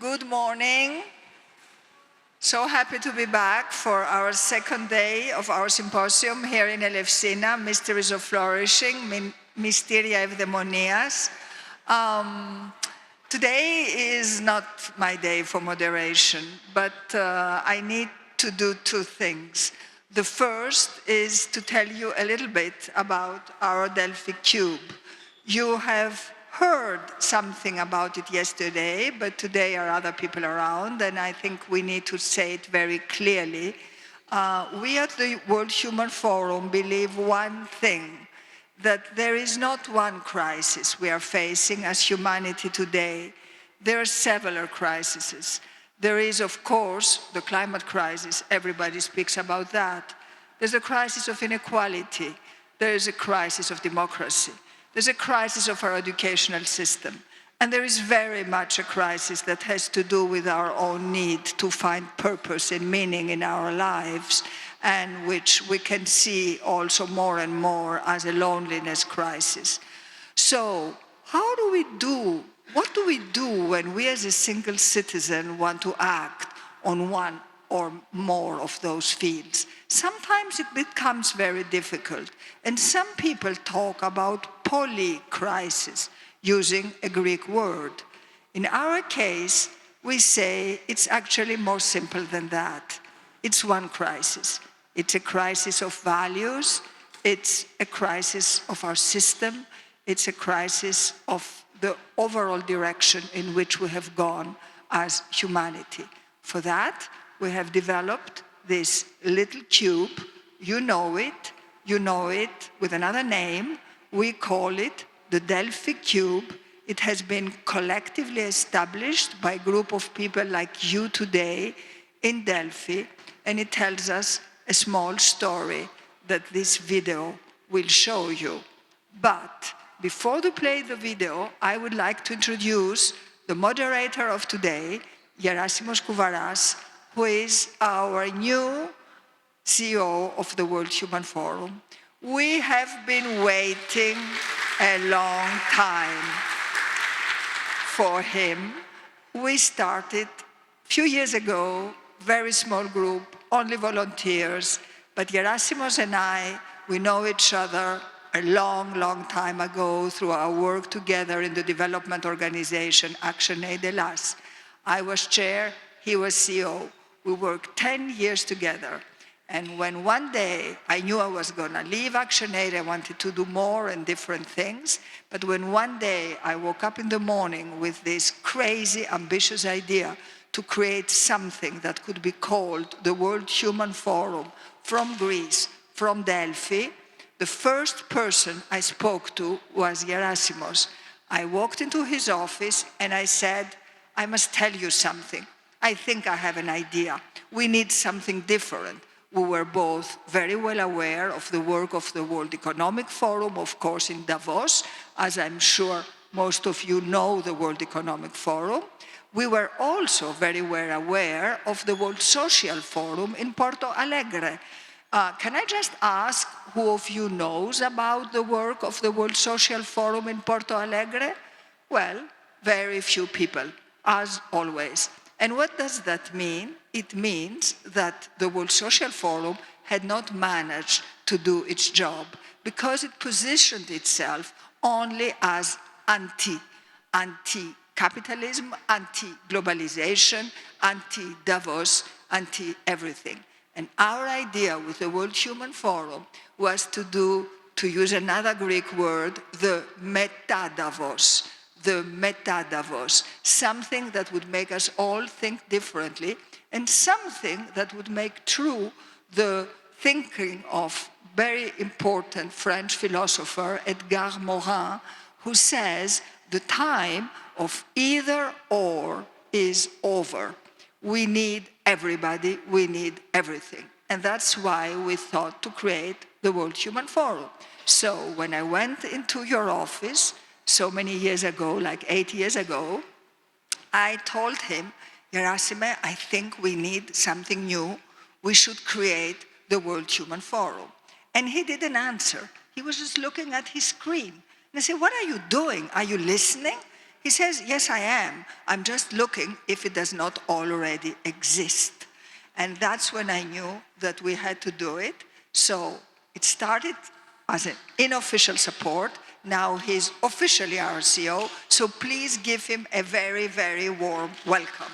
Good morning. So happy to be back for our second day of our symposium here in Elefsina, Mysteries of Flourishing, Mysteria Ευδαιμονίας. Today is not my day for moderation, but I need to do two things. The first is to tell you a little bit about our Delphic cube. You have heard something about it yesterday, but today are other people around, and I think we need to say it very clearly. We at the World Human Forum believe one thing, that there is not one crisis we are facing as humanity today. There are several crises. There is, of course, the climate crisis. Everybody speaks about that. There's a crisis of inequality. There is a crisis of democracy. There's a crisis of our educational system. And there is very much a crisis that has to do with our own need to find purpose and meaning in our lives, and which we can see also more and more as a loneliness crisis. So what do we do when we as a single citizen want to act on one or more of those fields? Sometimes it becomes very difficult, and some people talk about polycrisis, using a Greek word. In our case, we say it's actually more simple than that. It's one crisis. It's a crisis of values, it's a crisis of our system, it's a crisis of the overall direction in which we have gone as humanity. For that, we have developed this little cube. You know it with another name. We call it the Delphic cube. It has been collectively established by a group of people like you today in Delphi, and it tells us a small story that this video will show you. But before we play the video, I would like to introduce the moderator of today, Gerasimos Kouvaras, who is our new CEO of the World Human Forum. We have been waiting a long time for him. We started a few years ago, very small group, only volunteers, but Gerasimos and I, we know each other a long, long time ago through our work together in the development organization, Action Aid Hellas. I was chair, he was CEO. We worked 10 years together. And when one day I knew I was going to leave Action Aid, I wanted to do more and different things. But when one day I woke up in the morning with this crazy, ambitious idea to create something that could be called the World Human Forum from Greece, from Delphi, the first person I spoke to was Gerasimos. I walked into his office and I said, I must tell you something. I think I have an idea. We need something different. We were both very well aware of the work of the World Economic Forum, of course, in Davos, as I'm sure most of you know the World Economic Forum. We were also very well aware of the World Social Forum in Porto Alegre. Can I just ask who of you knows about the work of the World Social Forum in Porto Alegre? Well, very few people, as always. And what does that mean? It means that the World Social Forum had not managed to do its job because it positioned itself only as anti-capitalism, anti-globalization, anti-Davos, anti-everything. And our idea with the World Human Forum was to use another Greek word, the meta-Davos, something that would make us all think differently, and something that would make true the thinking of very important French philosopher Edgar Morin, who says the time of either or is over. We need everybody, we need everything. And that's why we thought to create the World Human Forum. So when I went into your office, so many years ago, like 8 years ago, I told him, Gerasimos, I think we need something new. We should create the World Human Forum. And he didn't answer. He was just looking at his screen. And I said, what are you doing? Are you listening? He says, yes, I am. I'm just looking if it does not already exist. And that's when I knew that we had to do it. So it started as an unofficial support. Now he's officially our CEO. So please give him a very, very warm welcome.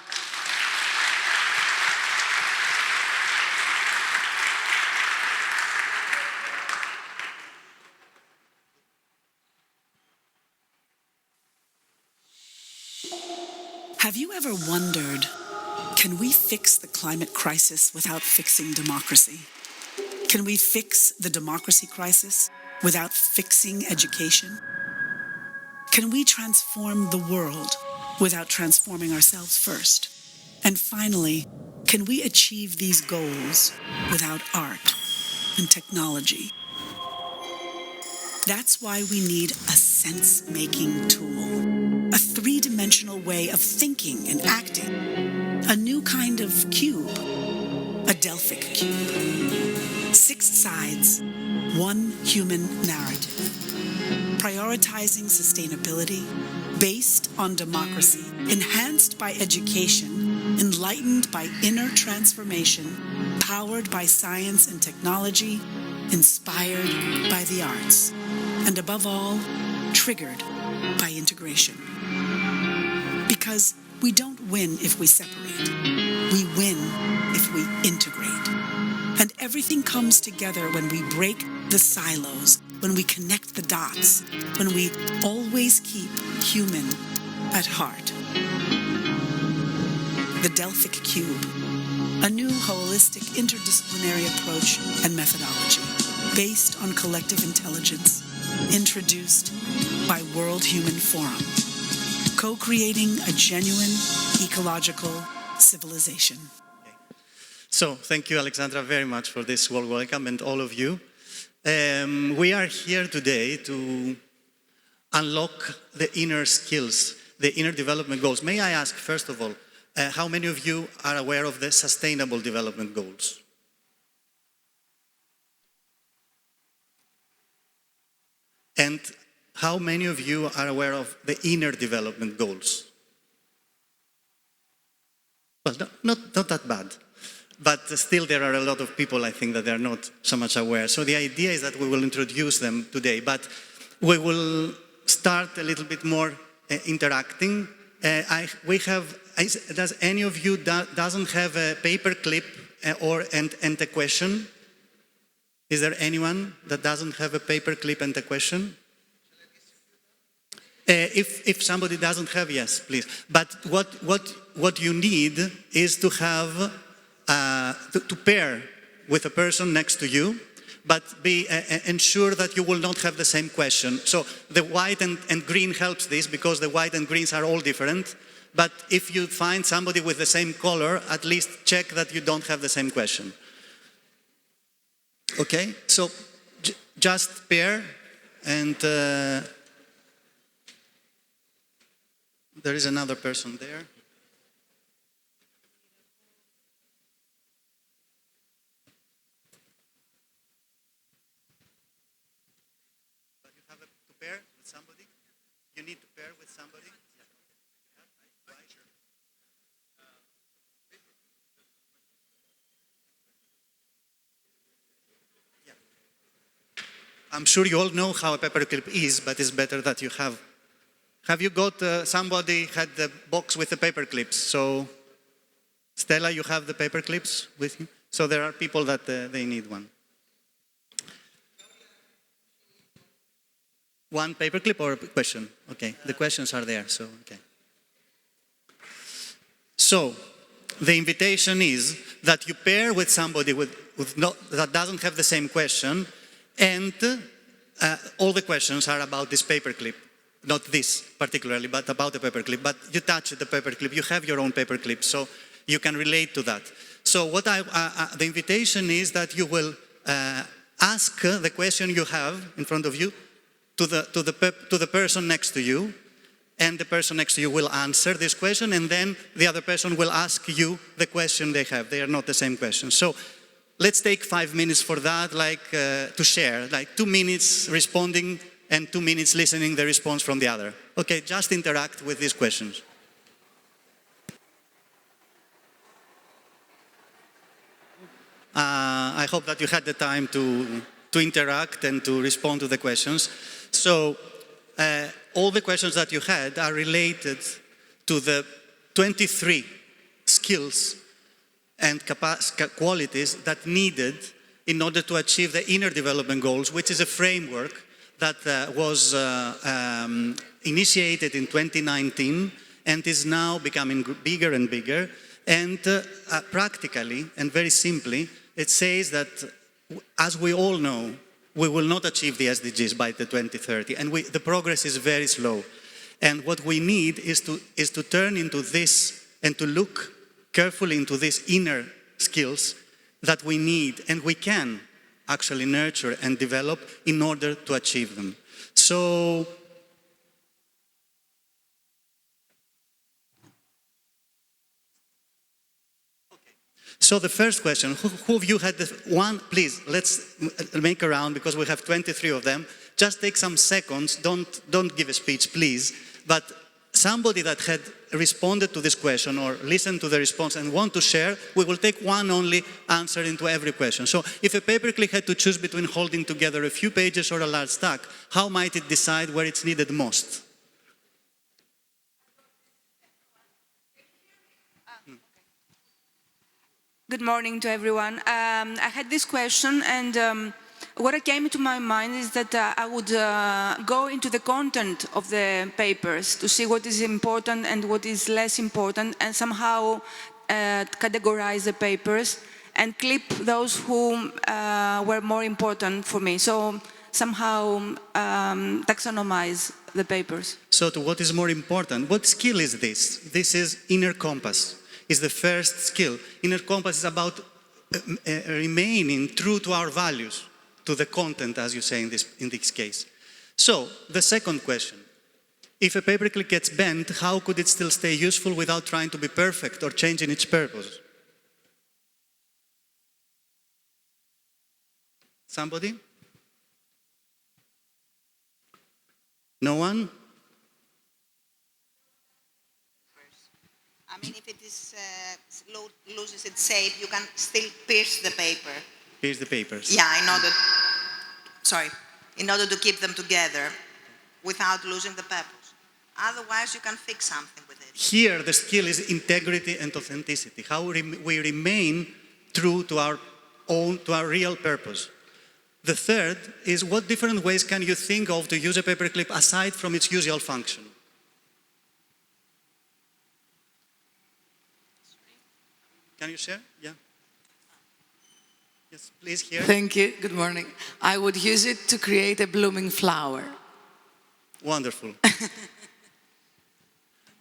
Have you ever wondered, can we fix the climate crisis without fixing democracy? Can we fix the democracy crisis without fixing education? Can we transform the world without transforming ourselves first? And finally, can we achieve these goals without art and technology? That's why we need a sense-making tool, a three-dimensional way of thinking and acting, a new kind of cube, a Delphic cube. 6 sides, 1 human narrative, prioritizing sustainability, based on democracy, enhanced by education, enlightened by inner transformation, powered by science and technology, inspired by the arts, and above all, triggered by integration. Because we don't win if we separate. We win if we integrate. And everything comes together when we break the silos, when we connect the dots, when we always keep human at heart. The Delphic Cube, a new holistic interdisciplinary approach and methodology based on collective intelligence, introduced by World Human Forum, co-creating a genuine ecological civilization. So, thank you, Alexandra, very much for this warm welcome, and all of you. We are here today to unlock the inner skills, the inner development goals. May I ask, first of all, how many of you are aware of the Sustainable Development Goals? And how many of you are aware of the Inner Development Goals? Well, not that bad. But still, there are a lot of people, I think, that they are not so much aware. So the idea is that we will introduce them today, but we will start a little bit more interacting. Does any of you doesn't have a paper clip and a question? Is there anyone that doesn't have a paper clip and a question? If somebody doesn't have, yes, please. But what you need is to have to pair with a person next to you, but ensure that you will not have the same question. So the white and green helps this, because the white and greens are all different. But if you find somebody with the same color, at least check that you don't have the same question. Okay, so just pair, and there is another person there. Pair with somebody? You need to pair with somebody? Yeah. I'm sure you all know how a paperclip is, but it's better that you have. Have you got somebody had the box with the paperclips? So, Stella, you have the paperclips with you? So there are people that they need one. One paperclip or a question? Okay, the questions are there, so okay. So, the invitation is that you pair with somebody that doesn't have the same question, and all the questions are about this paperclip. Not this particularly, but about the paperclip. But you touch the paperclip, you have your own paperclip, so you can relate to that. So the invitation is that you will ask the question you have in front of you to the person next to you, and the person next to you will answer this question, and then the other person will ask you the question they have. They are not the same question. So let's take 5 minutes for that, to share, 2 minutes responding and 2 minutes listening the response from the other. Okay, just interact with these questions. I hope that you had the time to interact and to respond to the questions. So, all the questions that you had are related to the 23 skills and qualities that needed in order to achieve the inner development goals, which is a framework that was initiated in 2019 and is now becoming bigger and bigger. And practically and very simply, it says that, as we all know, we will not achieve the SDGs by the 2030, and the progress is very slow. And what we need is to turn into this and to look carefully into these inner skills that we need and we can actually nurture and develop in order to achieve them. So, the first question, who of you had one? Please, let's make a round because we have 23 of them. Just take some seconds, don't give a speech, please. But somebody that had responded to this question or listened to the response and want to share, we will take one only answer into every question. So if a paperclip had to choose between holding together a few pages or a large stack, how might it decide where it's needed most? Good morning to everyone. I had this question, and what came to my mind is that I would go into the content of the papers to see what is important and what is less important, and somehow categorize the papers and clip those who were more important for me. So somehow taxonomize the papers. So to what is more important? What skill is this? This is inner compass. Is the first skill. Inner compass is about remaining true to our values, to the content, as you say in this case. So, the second question. If a paperclip gets bent, how could it still stay useful without trying to be perfect or changing its purpose? Somebody? No one? I mean, if it is, loses its shape, you can still pierce the paper. Pierce the papers. Yeah, in order to keep them together without losing the purpose. Otherwise, you can fix something with it. Here, the skill is integrity and authenticity. How we remain true to our real purpose. The third is, what different ways can you think of to use a paperclip aside from its usual function? Can you share? Yeah. Yes, please, here. Thank you. Good morning. I would use it to create a blooming flower. Wonderful.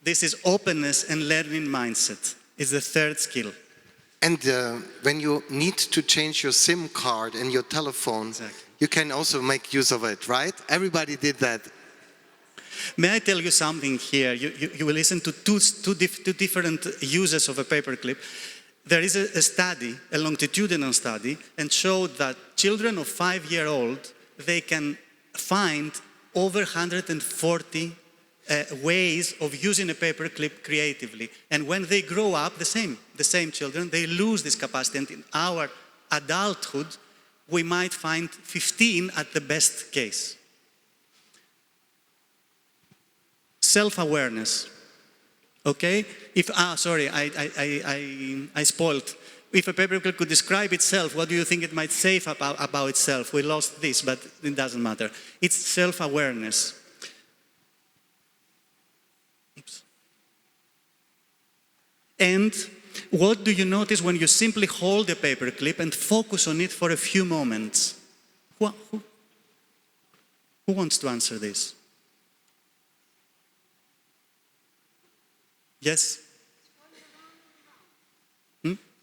This is openness and learning mindset. It's the third skill. And when you need to change your SIM card in your telephone, exactly, you can also make use of it, right? Everybody did that. May I tell you something here? You will listen to two different uses of a paperclip. There is a study, a longitudinal study, and showed that children of 5-year-old, they can find over 140 ways of using a paperclip creatively. And when they grow up, the same children, they lose this capacity. And in our adulthood, we might find 15 at the best case. Self-awareness. Okay? I spoiled. If a paperclip could describe itself, what do you think it might say about itself? We lost this, but it doesn't matter. It's self-awareness. Oops. And what do you notice when you simply hold a paperclip and focus on it for a few moments? Who wants to answer this? Yes?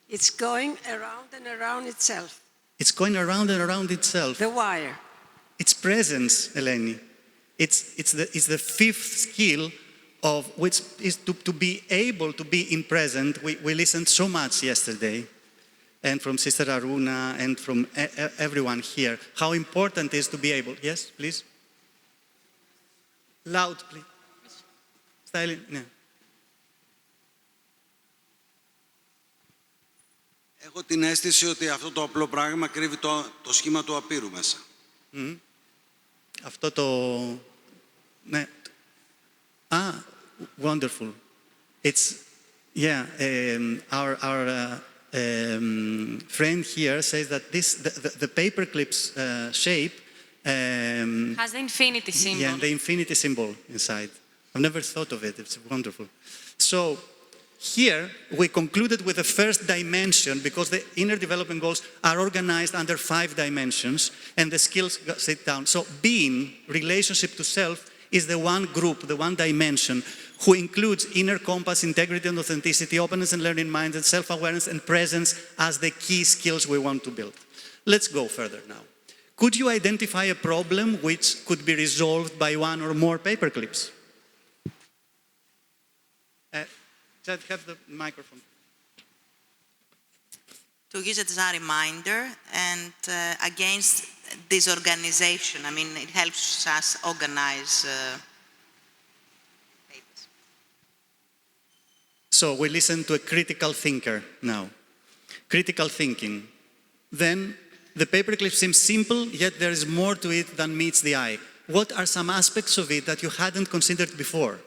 It's going around and around itself. It's going around and around itself. The wire. It's presence, Eleni. It's the fifth skill of which is to be able to be in present. We listened so much yesterday, and from Sister Aruna and from everyone here, how important it is to be able. Yes, please? Loud, please. Ναι. Έχω την αίσθηση ότι αυτό το απλό πράγμα κρύβει το σχήμα του απείρου μέσα. Αυτό το... Ναι. Wonderful. It's, yeah, our friend here says that the paperclip's shape has the infinity symbol. Yeah, the infinity symbol inside. I've never thought of it. It's wonderful. So here we concluded with the first dimension because the inner development goals are organized under 5 dimensions and the skills sit down. So being, relationship to self, is the one group, the one dimension who includes inner compass, integrity and authenticity, openness and learning minds, and self-awareness and presence as the key skills we want to build. Let's go further now. Could you identify a problem which could be resolved by one or more paperclips? Just have the microphone. To use it as a reminder and against disorganization. I mean, it helps us organize papers. So we listen to a critical thinker now. Critical thinking. Then the paperclip seems simple, yet there is more to it than meets the eye. What are some aspects of it that you hadn't considered before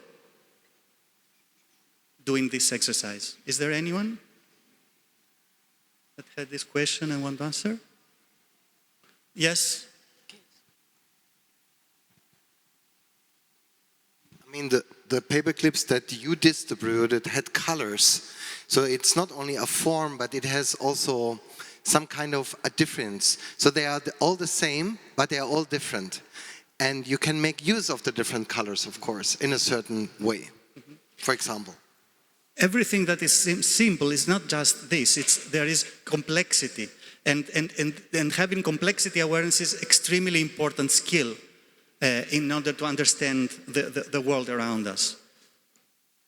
doing this exercise? Is there anyone that had this question and want to answer? Yes? I mean, the paperclips that you distributed had colors. So it's not only a form, but it has also some kind of a difference. So they are all the same, but they are all different. And you can make use of the different colors, of course, in a certain way, for example. Everything that is simple is not just this, there is complexity. And having complexity awareness is extremely important skill in order to understand the world around us.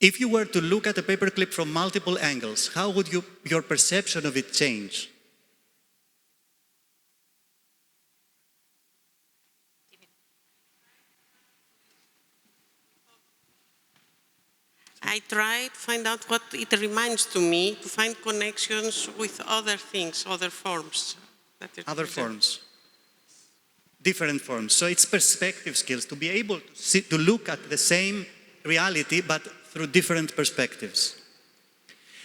If you were to look at a paperclip from multiple angles, how would your perception of it change? I try to find out what it reminds to me, to find connections with other things, other forms. Other forms. Different forms. So it's perspective skills, to be able to look at the same reality, but through different perspectives.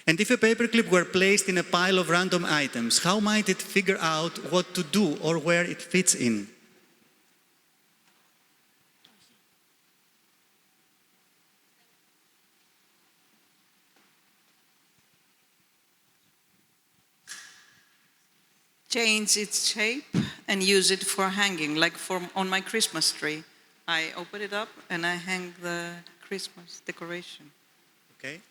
And if a paperclip were placed in a pile of random items, how might it figure out what to do or where it fits in? Change its shape and use it for hanging, like on my Christmas tree. I open it up and I hang the Christmas decoration. Okay.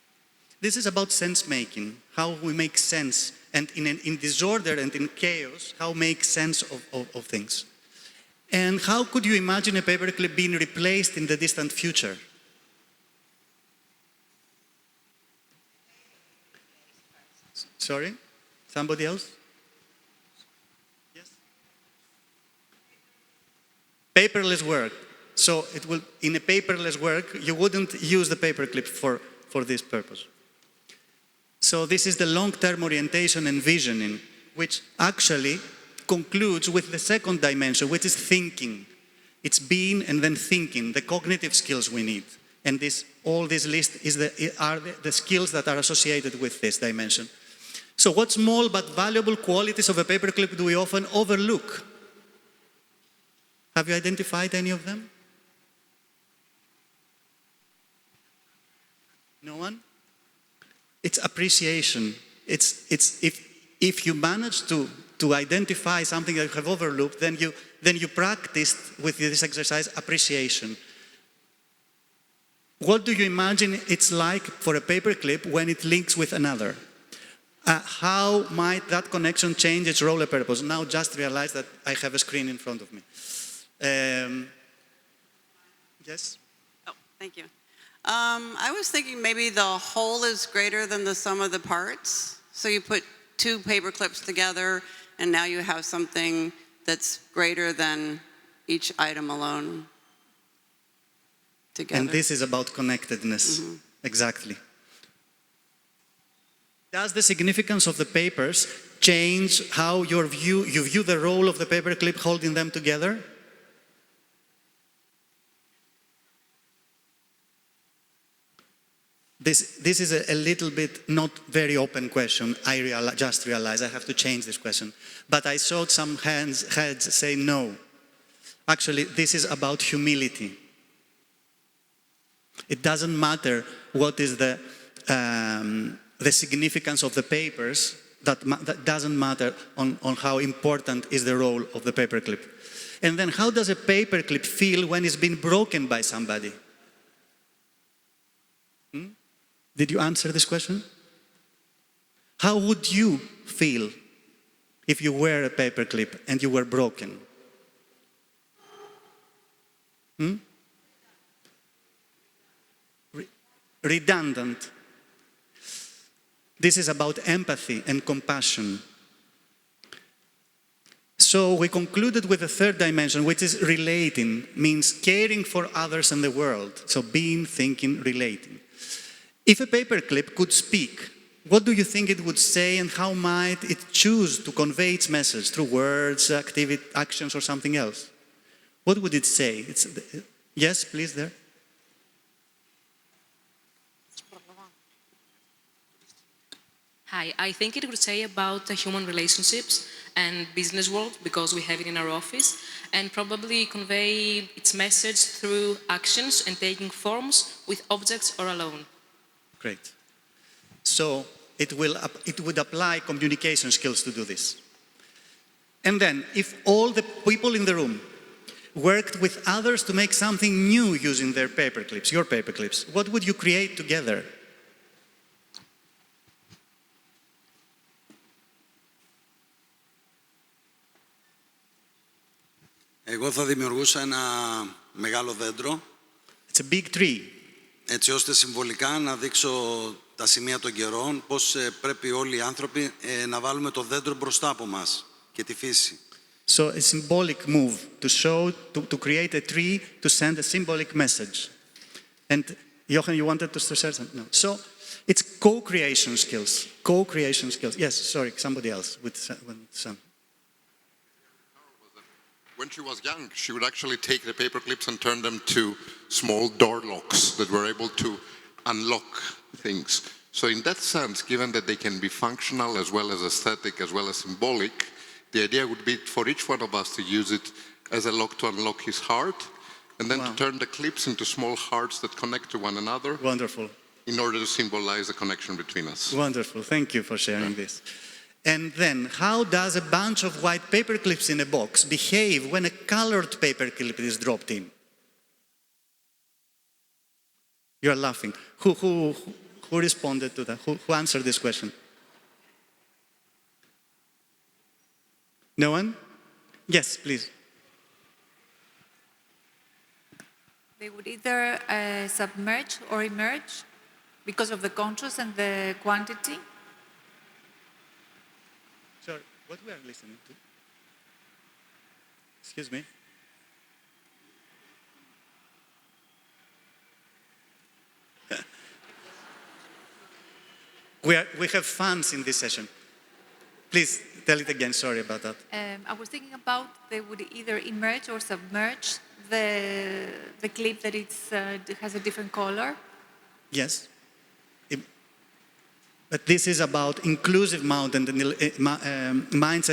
This is about sense making, how we make sense, and in disorder and in chaos, how make sense of things. And how could you imagine a paperclip being replaced in the distant future? Sorry? Somebody else? Paperless work. So it will, in a paperless work, you wouldn't use the paperclip for this purpose. So this is the long-term orientation and visioning, which actually concludes with the second dimension, which is thinking. It's being and then thinking, the cognitive skills we need. And all this list are the skills that are associated with this dimension. So what small but valuable qualities of a paperclip do we often overlook? Have you identified any of them? No one? It's appreciation. It's if you manage to identify something that you have overlooked, then you practiced with this exercise appreciation. What do you imagine it's like for a paperclip when it links with another? How might that connection change its role and purpose? Now just realize that I have a screen in front of me. Yes? Oh, thank you. I was thinking maybe the whole is greater than the sum of the parts. So you put 2 paperclips together, and now you have something that's greater than each item alone. together. And this is about connectedness. Exactly. Does the significance of the papers change how you view the role of the paperclip holding them together? This is a little bit not very open question. I just realized I have to change this question. But I saw some heads say no. Actually, this is about humility. It doesn't matter what is the significance of the papers. That doesn't matter on how important is the role of the paperclip. And then how does a paperclip feel when it's been broken by somebody? Did you answer this question? How would you feel if you were a paperclip and you were broken? Redundant. This is about empathy and compassion. So we concluded with the third dimension, which is relating, means caring for others and the world. So being, thinking, relating. If a paperclip could speak, what do you think it would say and how might it choose to convey its message? Through words, actions, or something else? What would it say? Yes, please, there. Hi, I think it would say about the human relationships and business world, because we have it in our office, and probably convey its message through actions and taking forms with objects or alone. Great. So it would apply communication skills to do this. And then, if all the people in the room worked with others to make something new using their paperclips, your paperclips, what would you create together? Εγώ θα δημιουργούσα ένα μεγάλο δέντρο. It's a big tree. Έτσι ώστε συμβολικά να δείξω τα σημεία των καιρών, πώς πρέπει όλοι οι άνθρωποι να βάλουμε το δέντρο μπροστά από μας και τη φύση. So a symbolic move to create a tree to send a symbolic message. And Jochen, you wanted to say something? No. So it's co-creation skills. Co-creation skills. Yes, sorry, somebody else with some. When she was young, she would actually take the paper clips and turn them to small door locks that were able to unlock things. So in that sense, given that they can be functional as well as aesthetic, as well as symbolic, the idea would be for each one of us to use it as a lock to unlock his heart, and then to turn the clips into small hearts that connect to one another. Wonderful. In order to symbolize the connection between us. Wonderful. Thank you for sharing this. And then, how does a bunch of white paper clips in a box behave when a colored paper clip is dropped in? You're laughing. Who responded to that? Who answered this question? No one? Yes, please. They would either submerge or emerge because of the contrast and the quantity. Sorry, what we are listening to? Excuse me. We have fans in this session. Please tell it again, sorry about that. I was thinking about they would either emerge or submerge the clip that has a different color. Yes. But this is about inclusive mindset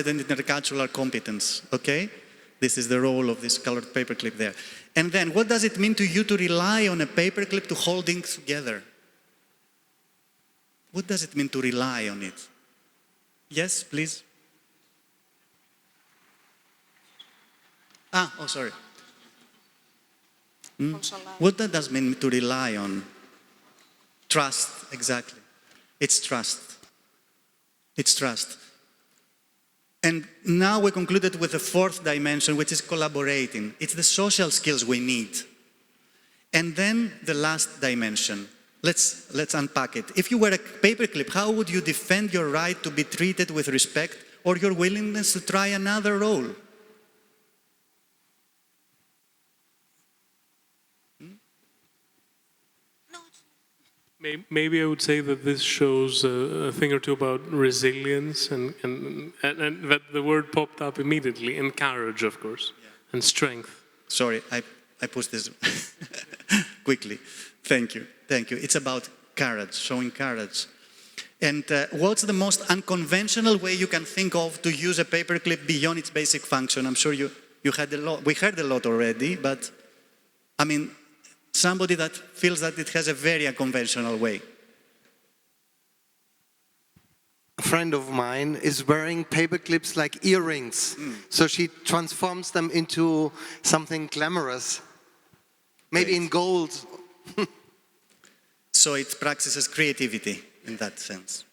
and intercultural competence, okay? This is the role of this colored paperclip there. And then, what does it mean to you to rely on a paperclip to hold things together? What does it mean to rely on it? Yes, please. Sorry. What does it mean to rely on? Trust, exactly. It's trust. It's trust. And now we concluded with the fourth dimension, which is collaborating. It's the social skills we need. And then the last dimension. Let's unpack it. If you were a paperclip, how would you defend your right to be treated with respect or your willingness to try another role? Maybe I would say that this shows a thing or two about resilience and that the word popped up immediately, and courage, of course, and strength. Sorry, I pushed this quickly. Thank you. It's about courage, showing courage. And what's the most unconventional way you can think of to use a paperclip beyond its basic function? I'm sure you had a lot. We heard a lot already, but I mean, somebody that feels that it has a very unconventional way. A friend of mine is wearing paperclips like earrings. So she transforms them into something glamorous. Maybe in gold. So it practices creativity in that sense.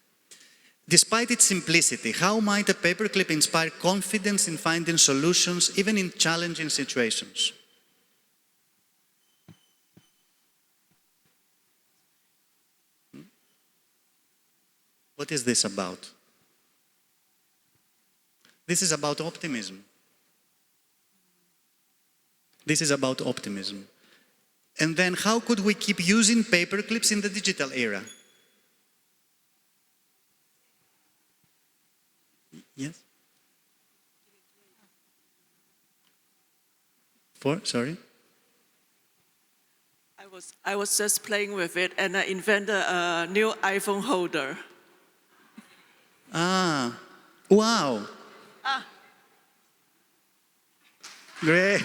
Despite its simplicity, how might a paperclip inspire confidence in finding solutions, even in challenging situations? What is this about? This is about optimism. This is about optimism. And then how could we keep using paperclips in the digital era? Yes? Sorry? I was just playing with it and I invented a new iPhone holder. Ah, wow. Great.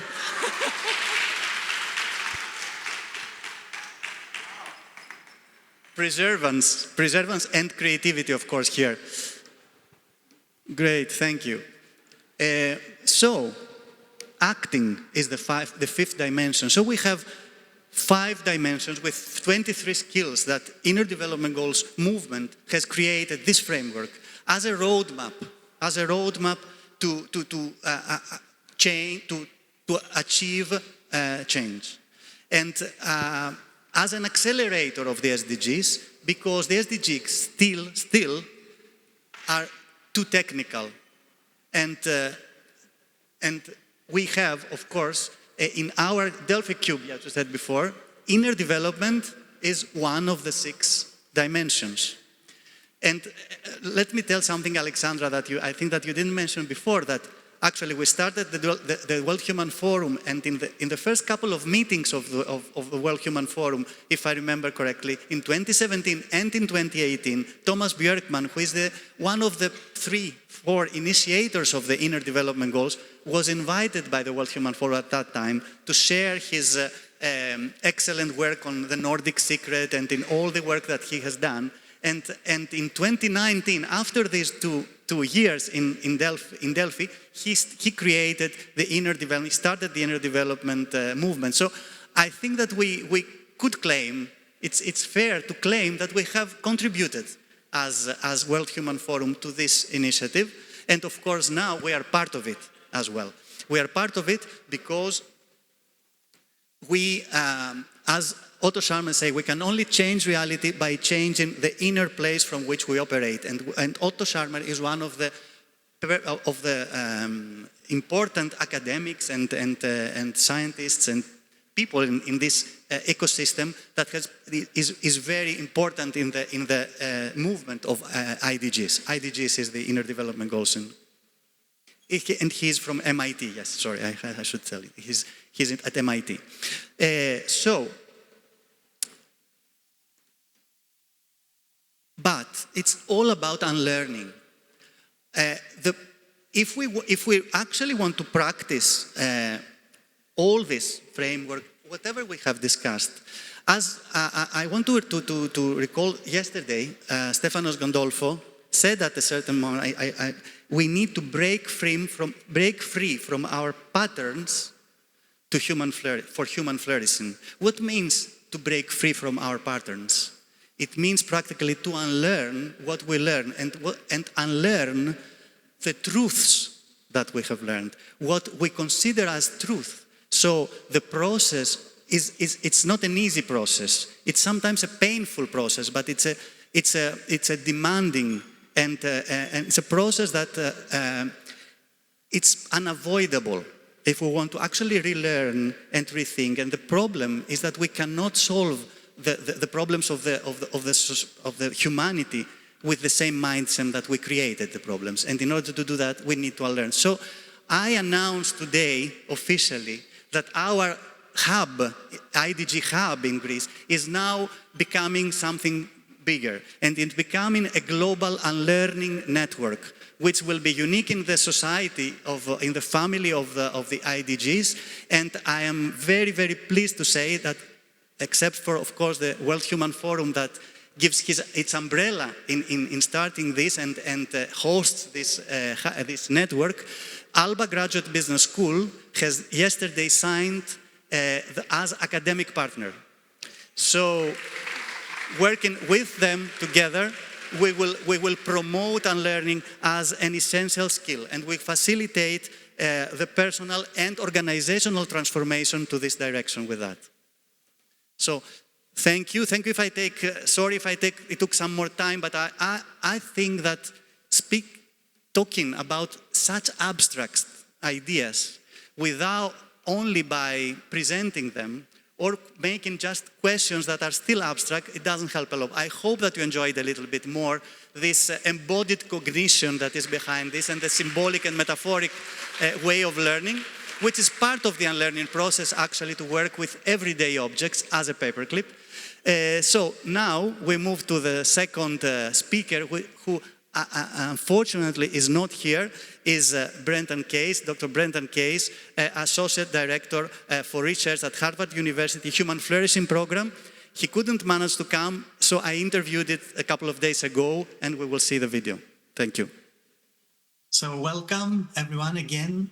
Preservance and creativity, of course, here. Great, thank you. So, acting is the fifth dimension. So we have 5 dimensions with 23 skills that Inner Development Goals movement has created this framework as a roadmap to achieve change. And as an accelerator of the SDGs, because the SDGs still are too technical. And we have, of course, in our Delphic cube, as I said before, inner development is one of the 6 dimensions. And let me tell something, Alexandra, that I think that you didn't mention before, that actually we started the World Human Forum, and in the first couple of meetings of the World Human Forum, if I remember correctly, in 2017 and in 2018, Thomas Björkman, who is one of the 3-4 initiators of the Inner Development Goals, was invited by the World Human Forum at that time to share his excellent work on the Nordic Secret and in all the work that he has done. And in 2019, after these two years in Delphi, he created the inner development, started the inner development movement. So I think that we could claim, it's fair to claim that we have contributed as World Human Forum to this initiative. And of course now we are part of it as well. We are part of it because we, as Otto Scharmer say, we can only change reality by changing the inner place from which we operate. And Otto Scharmer is one of the important academics and scientists and people in this ecosystem that is very important in the movement of IDGs. IDGs is the Inner Development Goals. And he's from MIT, yes, sorry, I should tell you. He's at MIT. But it's all about unlearning. If we actually want to practice all this framework, whatever we have discussed, as I want to recall yesterday, Stefanos Gandolfo said at a certain moment, we need to break free from our patterns to for human flourishing. What means to break free from our patterns? It means practically to unlearn what we learn and unlearn the truths that we have learned, what we consider as truth. So the process it's not an easy process. It's sometimes a painful process, but it's a demanding and it's a process that it's unavoidable if we want to actually relearn and rethink. And the problem is that we cannot solve the problems of the humanity with the same mindset that we created the problems. And in order to do that, we need to unlearn. So I announced today officially that our hub, IDG hub in Greece, is now becoming something bigger. And it's becoming a global unlearning network, which will be unique in the society, in the family of the IDGs. And I am very, very pleased to say that, except for, of course, the World Human Forum that gives its umbrella in starting this and hosts this network, Alba Graduate Business School has yesterday signed as academic partner. So, working with them together, we will promote unlearning as an essential skill, and we facilitate the personal and organizational transformation to this direction with that. So, thank you. Thank you if I take, sorry if it took some more time, but I think that talking about such abstract ideas without only by presenting them or making just questions that are still abstract, it doesn't help a lot. I hope that you enjoyed a little bit more this embodied cognition that is behind this and the symbolic and metaphoric way of learning, which is part of the unlearning process actually to work with everyday objects as a paperclip. So now we move to the second speaker who unfortunately is not here, is Brendan Case, Dr. Brendan Case, Associate Director for Research at Harvard University Human Flourishing Program. He couldn't manage to come, so I interviewed it a couple of days ago, and we will see the video. Thank you. So welcome everyone again.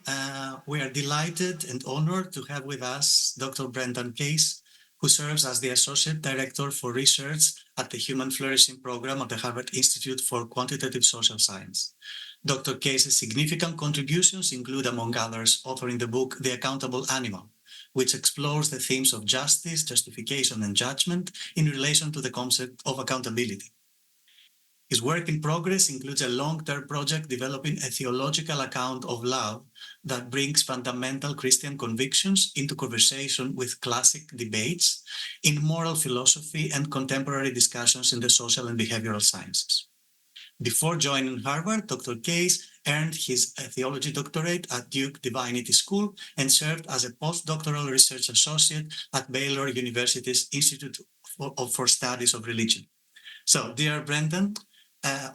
We are delighted and honored to have with us Dr. Brendan Case, who serves as the Associate Director for Research at the Human Flourishing Program at the Harvard Institute for Quantitative Social Science. Dr. Case's significant contributions include, among others, authoring the book The Accountable Animal, which explores the themes of justice, justification, and judgment in relation to the concept of accountability. His work in progress includes a long-term project developing a theological account of love that brings fundamental Christian convictions into conversation with classic debates in moral philosophy and contemporary discussions in the social and behavioral sciences. Before joining Harvard, Dr. Case earned his theology doctorate at Duke Divinity School and served as a postdoctoral research associate at Baylor University's Institute for Studies of Religion. So, dear Brendan,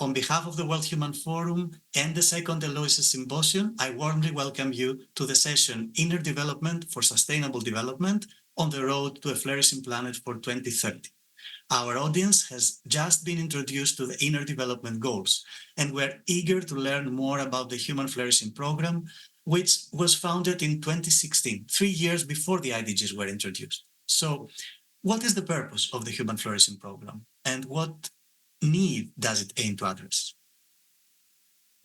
on behalf of the World Human Forum and the second Eleusis Symposion, I warmly welcome you to the session Inner Development for Sustainable Development on the Road to a Flourishing Planet for 2030. Our audience has just been introduced to the Inner Development Goals, and we're eager to learn more about the Human Flourishing Program, which was founded in 2016, 3 years before the IDGs were introduced. So, what is the purpose of the Human Flourishing Program, and what need does it aim to address?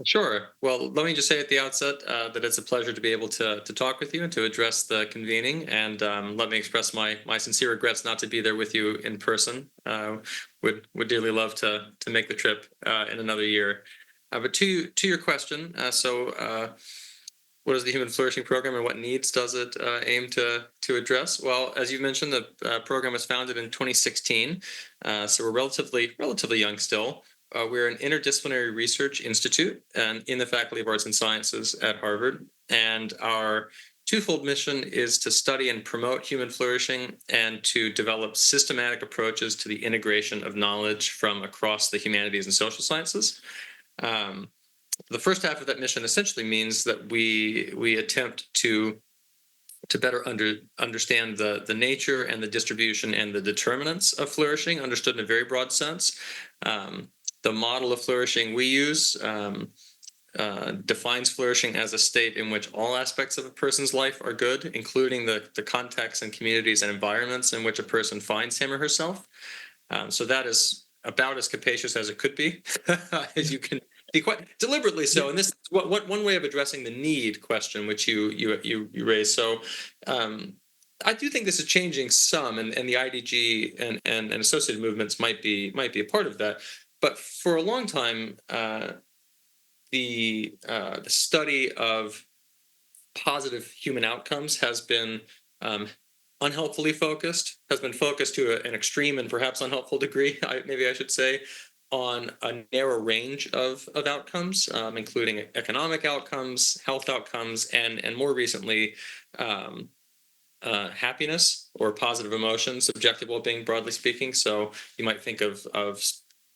Sure. Well, let me just say at the outset that it's a pleasure to be able to talk with you and to address the convening. And let me express my sincere regrets not to be there with you in person. Would dearly love to make the trip in another year. But to your question, what is the Human Flourishing Program and what needs does it aim to address? Well, as you mentioned, the program was founded in 2016, so we're relatively young still. We're an interdisciplinary research institute in the Faculty of Arts and Sciences at Harvard, and our twofold mission is to study and promote human flourishing and to develop systematic approaches to the integration of knowledge from across the humanities and social sciences. The first half of that mission essentially means that we attempt to better understand the nature and the distribution and the determinants of flourishing, understood in a very broad sense. The model of flourishing we use defines flourishing as a state in which all aspects of a person's life are good, including the contexts and communities and environments in which a person finds him or herself. So that is about as capacious as it could be, as you can be quite deliberately so. And this is one way of addressing the need question, which you raised. So I do think this is changing some, and the IDG and associated movements might be a part of that. But for a long time, the study of positive human outcomes has been unhelpfully focused, has been focused to an extreme and perhaps unhelpful degree, maybe I should say, on a narrow range of outcomes, including economic outcomes, health outcomes, and more recently, happiness or positive emotions, subjective well-being, broadly speaking. So you might think of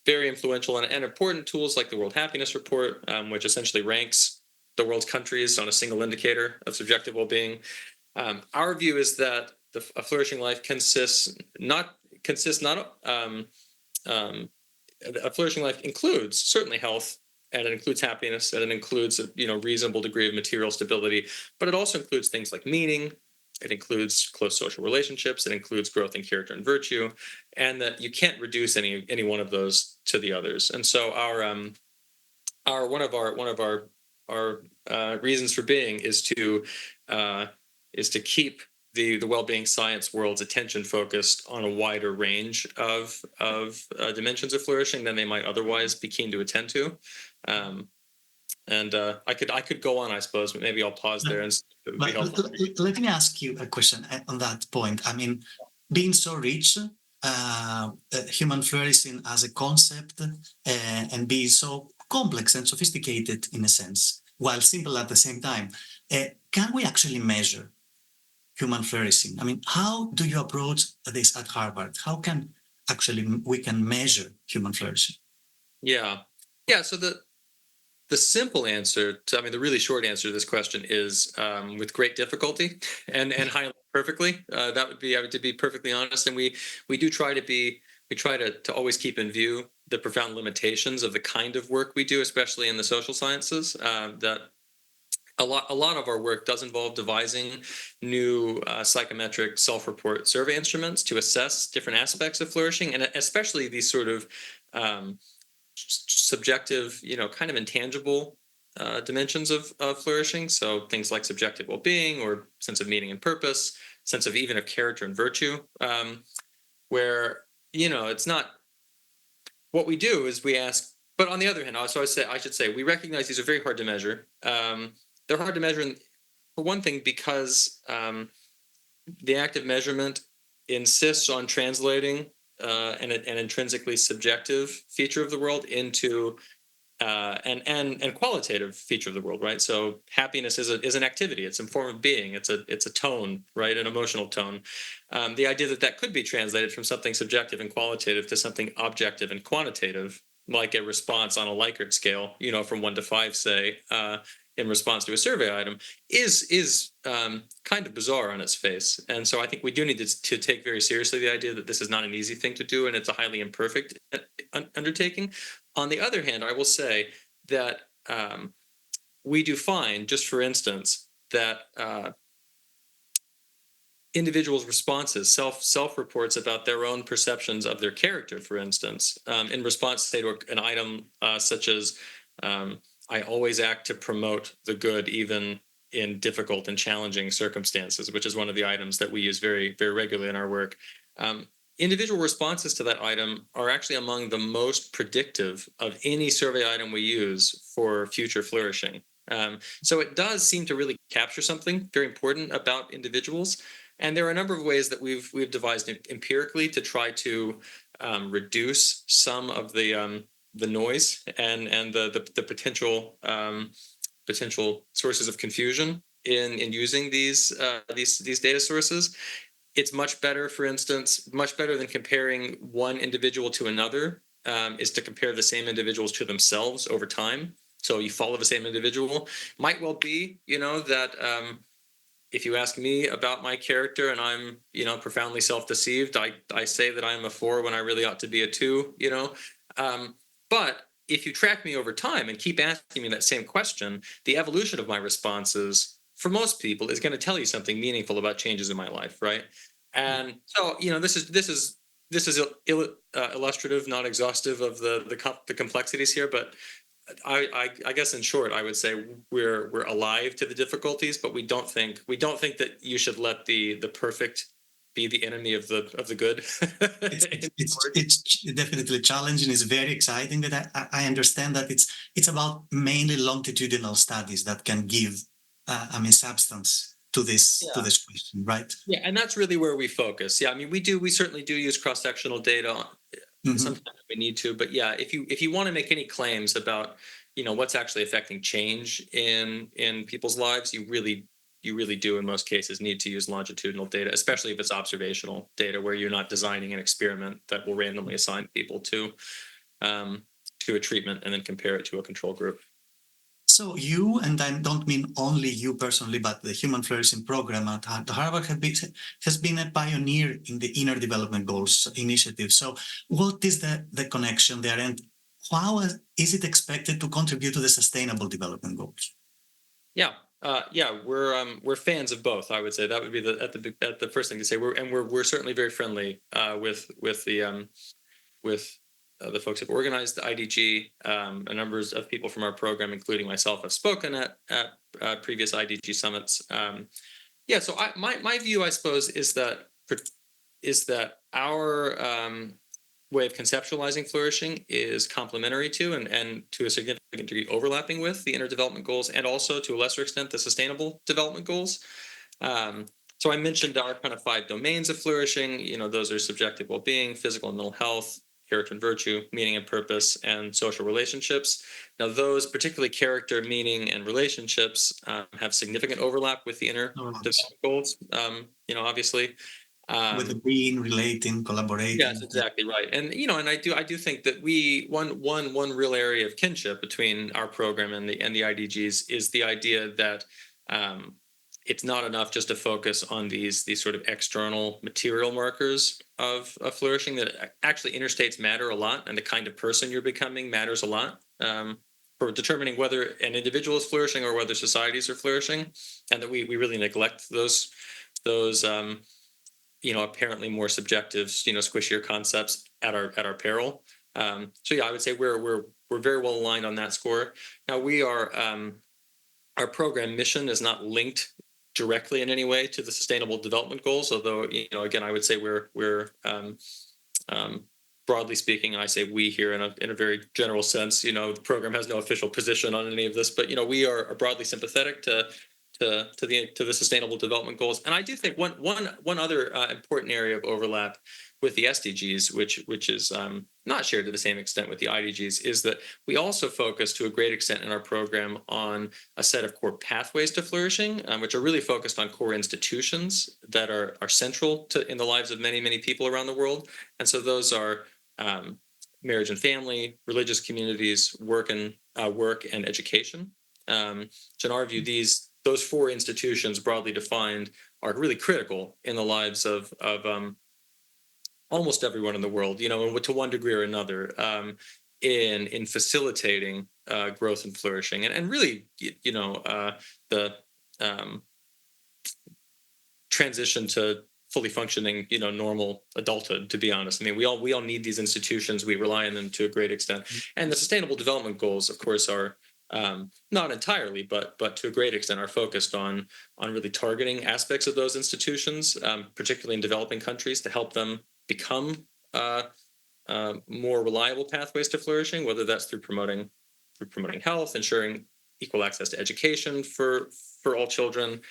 very influential and important tools like the World Happiness Report, which essentially ranks the world's countries on a single indicator of subjective well-being. Our view is that a flourishing life a flourishing life includes certainly health, and it includes happiness, and it includes a reasonable degree of material stability, but it also includes things like meaning. It includes close social relationships. It includes growth in character and virtue, and that you can't reduce any one of those to the others. And so one of our reasons for being is to keep the well-being science world's attention focused on a wider range of dimensions of flourishing than they might otherwise be keen to attend to. I could go on, I suppose, but maybe I'll pause there and it would be helpful. Let me ask you a question on that point. I mean, being so rich, human flourishing as a concept, and being so complex and sophisticated in a sense, while simple at the same time, can we actually measure human flourishing? I mean, how do you approach this at Harvard? How can we can measure human flourishing? Yeah. So the simple answer the really short answer to this question is with great difficulty and highly perfectly. That would be, to be perfectly honest. And we do try to always keep in view the profound limitations of the kind of work we do, especially in the social sciences. That a lot of our work does involve devising new psychometric self-report survey instruments to assess different aspects of flourishing, and especially these sort of subjective, kind of intangible dimensions of flourishing. So things like subjective well-being or sense of meaning and purpose, sense of even of character and virtue, where, it's not what we do is we ask, but on the other hand, so I should say, we recognize these are very hard to measure. They're hard to measure, for one thing, because the act of measurement insists on translating an intrinsically subjective feature of the world into and qualitative feature of the world, right? So happiness is an activity. It's a form of being. It's a tone, right? An emotional tone. The idea that could be translated from something subjective and qualitative to something objective and quantitative, like a response on a Likert scale, from 1 to 5, say, in response to a survey item, is kind of bizarre on its face. And so I think we do need to take very seriously the idea that this is not an easy thing to do, and it's a highly imperfect undertaking. On the other hand, I will say that we do find, just for instance, that individuals' responses, self-reports about their own perceptions of their character, for instance, in response, say, to an item such as I always act to promote the good even in difficult and challenging circumstances, which is one of the items that we use very, very regularly in our work. Individual responses to that item are actually among the most predictive of any survey item we use for future flourishing. So it does seem to really capture something very important about individuals. And there are a number of ways that we've devised empirically to try to reduce some of the noise and the potential sources of confusion in using these data sources. It's much better, for instance, much better than comparing one individual to another, is to compare the same individuals to themselves over time. So you follow the same individual. Might well be, that if you ask me about my character and I'm, profoundly self-deceived, I say that I'm a 4 when I really ought to be a 2, But if you track me over time and keep asking me that same question, the evolution of my responses, for most people, is going to tell you something meaningful about changes in my life, right? And so, this is illustrative, not exhaustive of the complexities here, but I guess in short, I would say we're alive to the difficulties, but we don't think that you should let the perfect be the enemy of the good. It's definitely challenging. It's very exciting, but I understand that it's about mainly longitudinal studies that can give substance to this question, right? Yeah, and that's really where we focus. Yeah, I mean, we certainly do use cross-sectional data. Sometimes we need to, but yeah, if you want to make any claims about, what's actually affecting change in people's lives, you really do in most cases need to use longitudinal data, especially if it's observational data where you're not designing an experiment that will randomly assign people to a treatment and then compare it to a control group. So you, and I don't mean only you personally, but the Human Flourishing program at Harvard has been a pioneer in the Inner Development Goals initiative. So what is the connection there, and how is it expected to contribute to the Sustainable Development Goals? Yeah, we're fans of both. I would say that would be the first thing to say. We're certainly very friendly with the folks who've organized the IDG. A number of people from our program, including myself, have spoken at previous IDG summits. So my view, I suppose, is that our way of conceptualizing flourishing is complementary to and to a significant degree overlapping with the Inner Development Goals, and also to a lesser extent the Sustainable Development Goals. So I mentioned our kind of 5 domains of flourishing. Those are subjective well-being, physical and mental health, character and virtue, meaning and purpose, and social relationships. Now, those, particularly character, meaning, and relationships, have significant overlap with the Inner Development Goals. Obviously. With the being, relating, collaborating. Yes, exactly right. And and I do think that one real area of kinship between our program and the IDGs is the idea that it's not enough just to focus on these sort of external material markers of flourishing, that actually interstates matter a lot, and the kind of person you're becoming matters a lot for determining whether an individual is flourishing or whether societies are flourishing, and that we really neglect those apparently more subjective, squishier concepts at our peril. I would say we're very well aligned on that score. Now, we are our program mission is not linked directly in any way to the Sustainable Development Goals, although again, I would say we're broadly speaking, and I say we here in a very general sense, the program has no official position on any of this, but we are broadly sympathetic to the Sustainable Development Goals. And I do think one other important area of overlap with the SDGs, which is not shared to the same extent with the IDGs, is that we also focus to a great extent in our program on a set of core pathways to flourishing, which are really focused on core institutions that are central in the lives of many, many people around the world. And so those are marriage and family, religious communities, work and education. So in our view, those 4 institutions, broadly defined, are really critical in the lives of almost everyone in the world, and to one degree or another, in facilitating growth and flourishing, and really, the transition to fully functioning, normal adulthood. To be honest, I mean, we all need these institutions. We rely on them to a great extent, and the Sustainable Development Goals, of course, are not entirely, but to a great extent, are focused on really targeting aspects of those institutions, particularly in developing countries, to help them become more reliable pathways to flourishing, whether that's through promoting health, ensuring equal access to education for all children,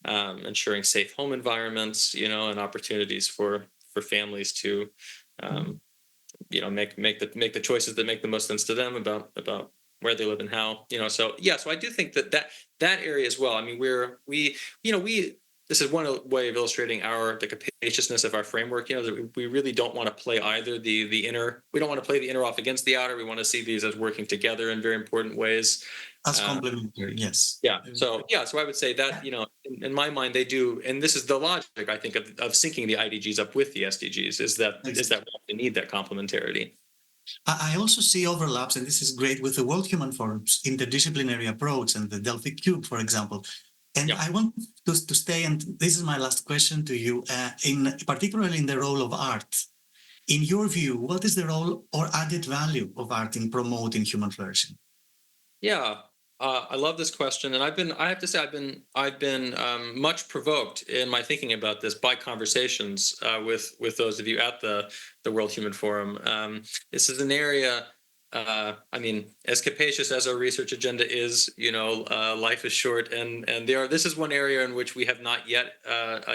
ensuring safe home environments, and opportunities for families to make the choices that make the most sense to them about where they live and how, so I do think that area as well. I mean, this is one way of illustrating the capaciousness of our framework. That we really don't want to play either the inner. We don't want to play the inner off against the outer. We want to see these as working together in very important ways. As complementary, yes. Yeah. So I would say that in my mind they do, and this is the logic I think of syncing the IDGs up with the SDGs is that we need that complementarity. I also see overlaps, and this is great, with the World Human Forum's interdisciplinary approach and the Delphic Cube, for example. And I want to stay, and this is my last question to you, particularly in the role of art. In your view, what is the role or added value of art in promoting human flourishing? Yeah, I love this question, and I have to say I've been much provoked in my thinking about this by conversations with those of you at the World Human Forum. This is an area I mean, as capacious as our research agenda is, life is short, and this is one area in which we have not yet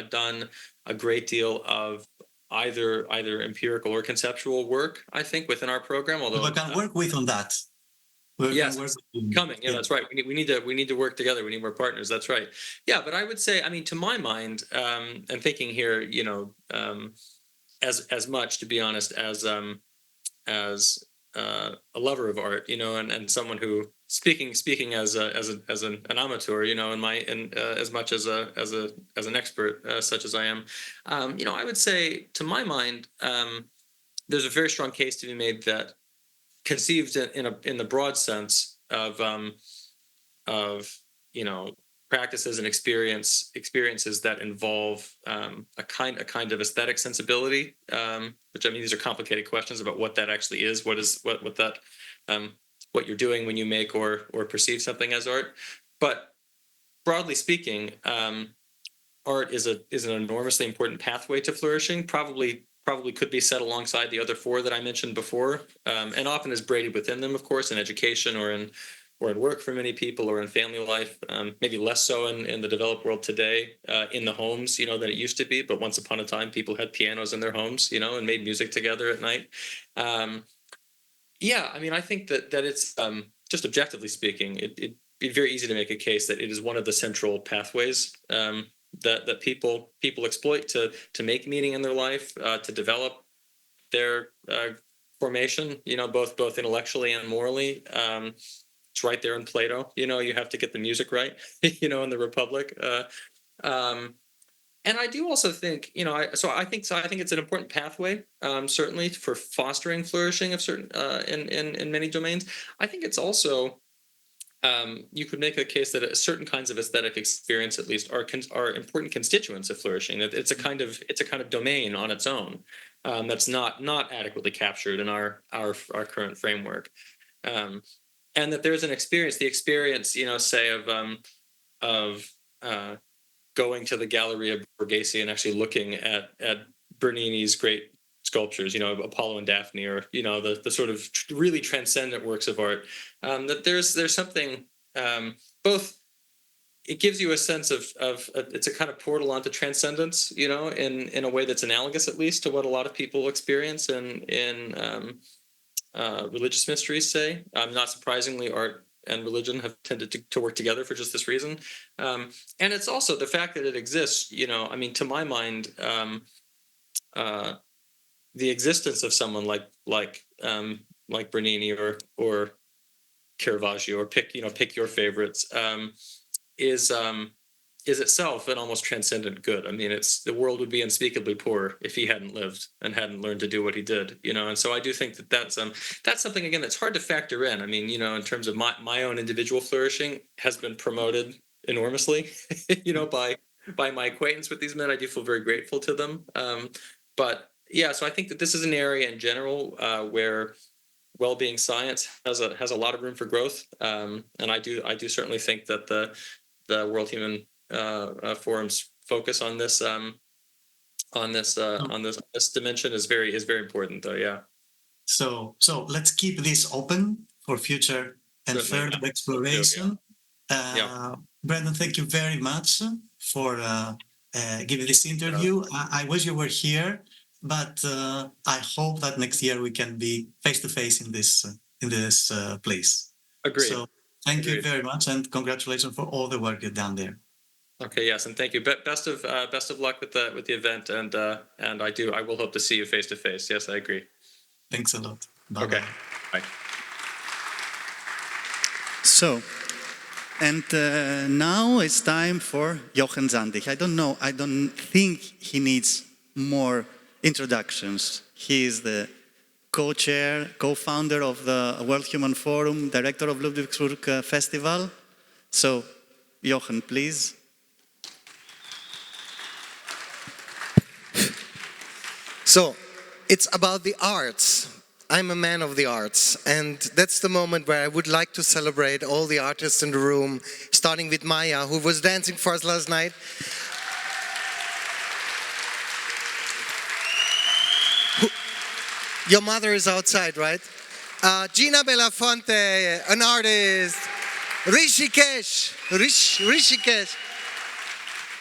done a great deal of either empirical or conceptual work, I think, within our program. Although we can work with on that. Yes, coming. Yeah, that's right. We need to work together. We need more partners. That's right. Yeah, but I would say, I mean, to my mind, and thinking here, as much, to be honest, as a lover of art, and someone who speaking as an amateur, as much as an expert such as I am, I would say, to my mind, there's a very strong case to be made that, conceived in the broad sense of practices and experiences that involve a kind of aesthetic sensibility, which, I mean, these are complicated questions about what that actually is. What you're doing when you make or perceive something as art. But broadly speaking, art is an enormously important pathway to flourishing. Probably could be set alongside the other four that I mentioned before, and often is braided within them, of course, in education or in work for many people, or in family life. Maybe less so in the developed world today, in the homes, than it used to be. But once upon a time, people had pianos in their homes, and made music together at night. Yeah, I mean, I think that it's, just objectively speaking, it'd be very easy to make a case that it is one of the central pathways that people exploit to make meaning in their life, to develop their formation, both intellectually and morally. It's right there in Plato. You have to get the music right, in the Republic. And I do also think, I think it's an important pathway, certainly for fostering flourishing of certain in many domains. I think it's also, you could make a case that certain kinds of aesthetic experience, at least, are important constituents of flourishing. That it's a kind of domain on its own, that's not adequately captured in our current framework, and that there's the experience, say of going to the Galleria Borghese and actually looking at Bernini's great sculptures, Apollo and Daphne, or the sort of really transcendent works of art. That there's something, both. It gives you a sense of it's a kind of portal onto transcendence, in a way that's analogous, at least, to what a lot of people experience in religious mysteries. Say, not surprisingly, art and religion have tended to work together for just this reason. And it's also the fact that it exists. I mean, to my mind, the existence of someone like Bernini or Caravaggio, or pick your favorites, is itself an almost transcendent good. I mean, the world would be unspeakably poor if he hadn't lived and hadn't learned to do what he did. And so I do think that's something, again, that's hard to factor in. I mean, in terms of my own individual flourishing has been promoted enormously, by my acquaintance with these men. I do feel very grateful to them. But yeah, so I think that this is an area in general where well-being science has a lot of room for growth, and I do certainly think that the World Human Forum's focus on this dimension is very important, though. Yeah. So let's keep this open for future and further exploration. Brendan, thank you very much for giving this interview. I wish you were here. But I hope that next year we can be face to face in this place. Agreed. So thank you very much, and congratulations for all the work you've done there. Okay. Yes, and thank you. Best of luck with the event, and I will hope to see you face to face. Yes, I agree. Thanks a lot. Bye. Okay. Bye. So, and now it's time for Jochen Sandig. I don't think he needs more introductions. He is the co-chair, co-founder of the World Human Forum, director of Ludwigsburg Festival. So, Jochen, please. So, it's about the arts. I'm a man of the arts, and that's the moment where I would like to celebrate all the artists in the room, starting with Maya, who was dancing for us last night. Your mother is outside, right? Gina Belafonte, an artist. Rishikesh.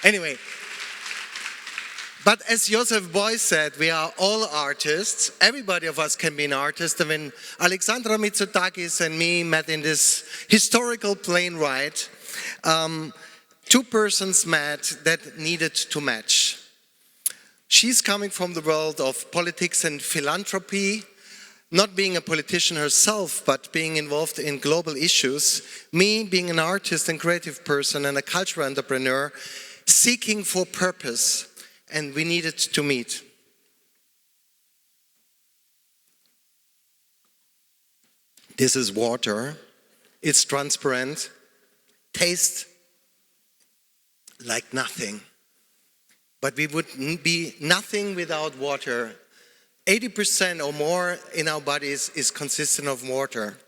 Anyway. But as Joseph Beuys said, we are all artists. Everybody of us can be an artist. And when Alexandra Mitsotaki and me met in this historical plane ride, two persons met that needed to match. She's coming from the world of politics and philanthropy, not being a politician herself, but being involved in global issues. Me being an artist and creative person and a cultural entrepreneur, seeking for purpose. And we needed to meet. This is water. It's transparent. Tastes like nothing. But we would be nothing without water. 80% or more in our bodies is consistent of water.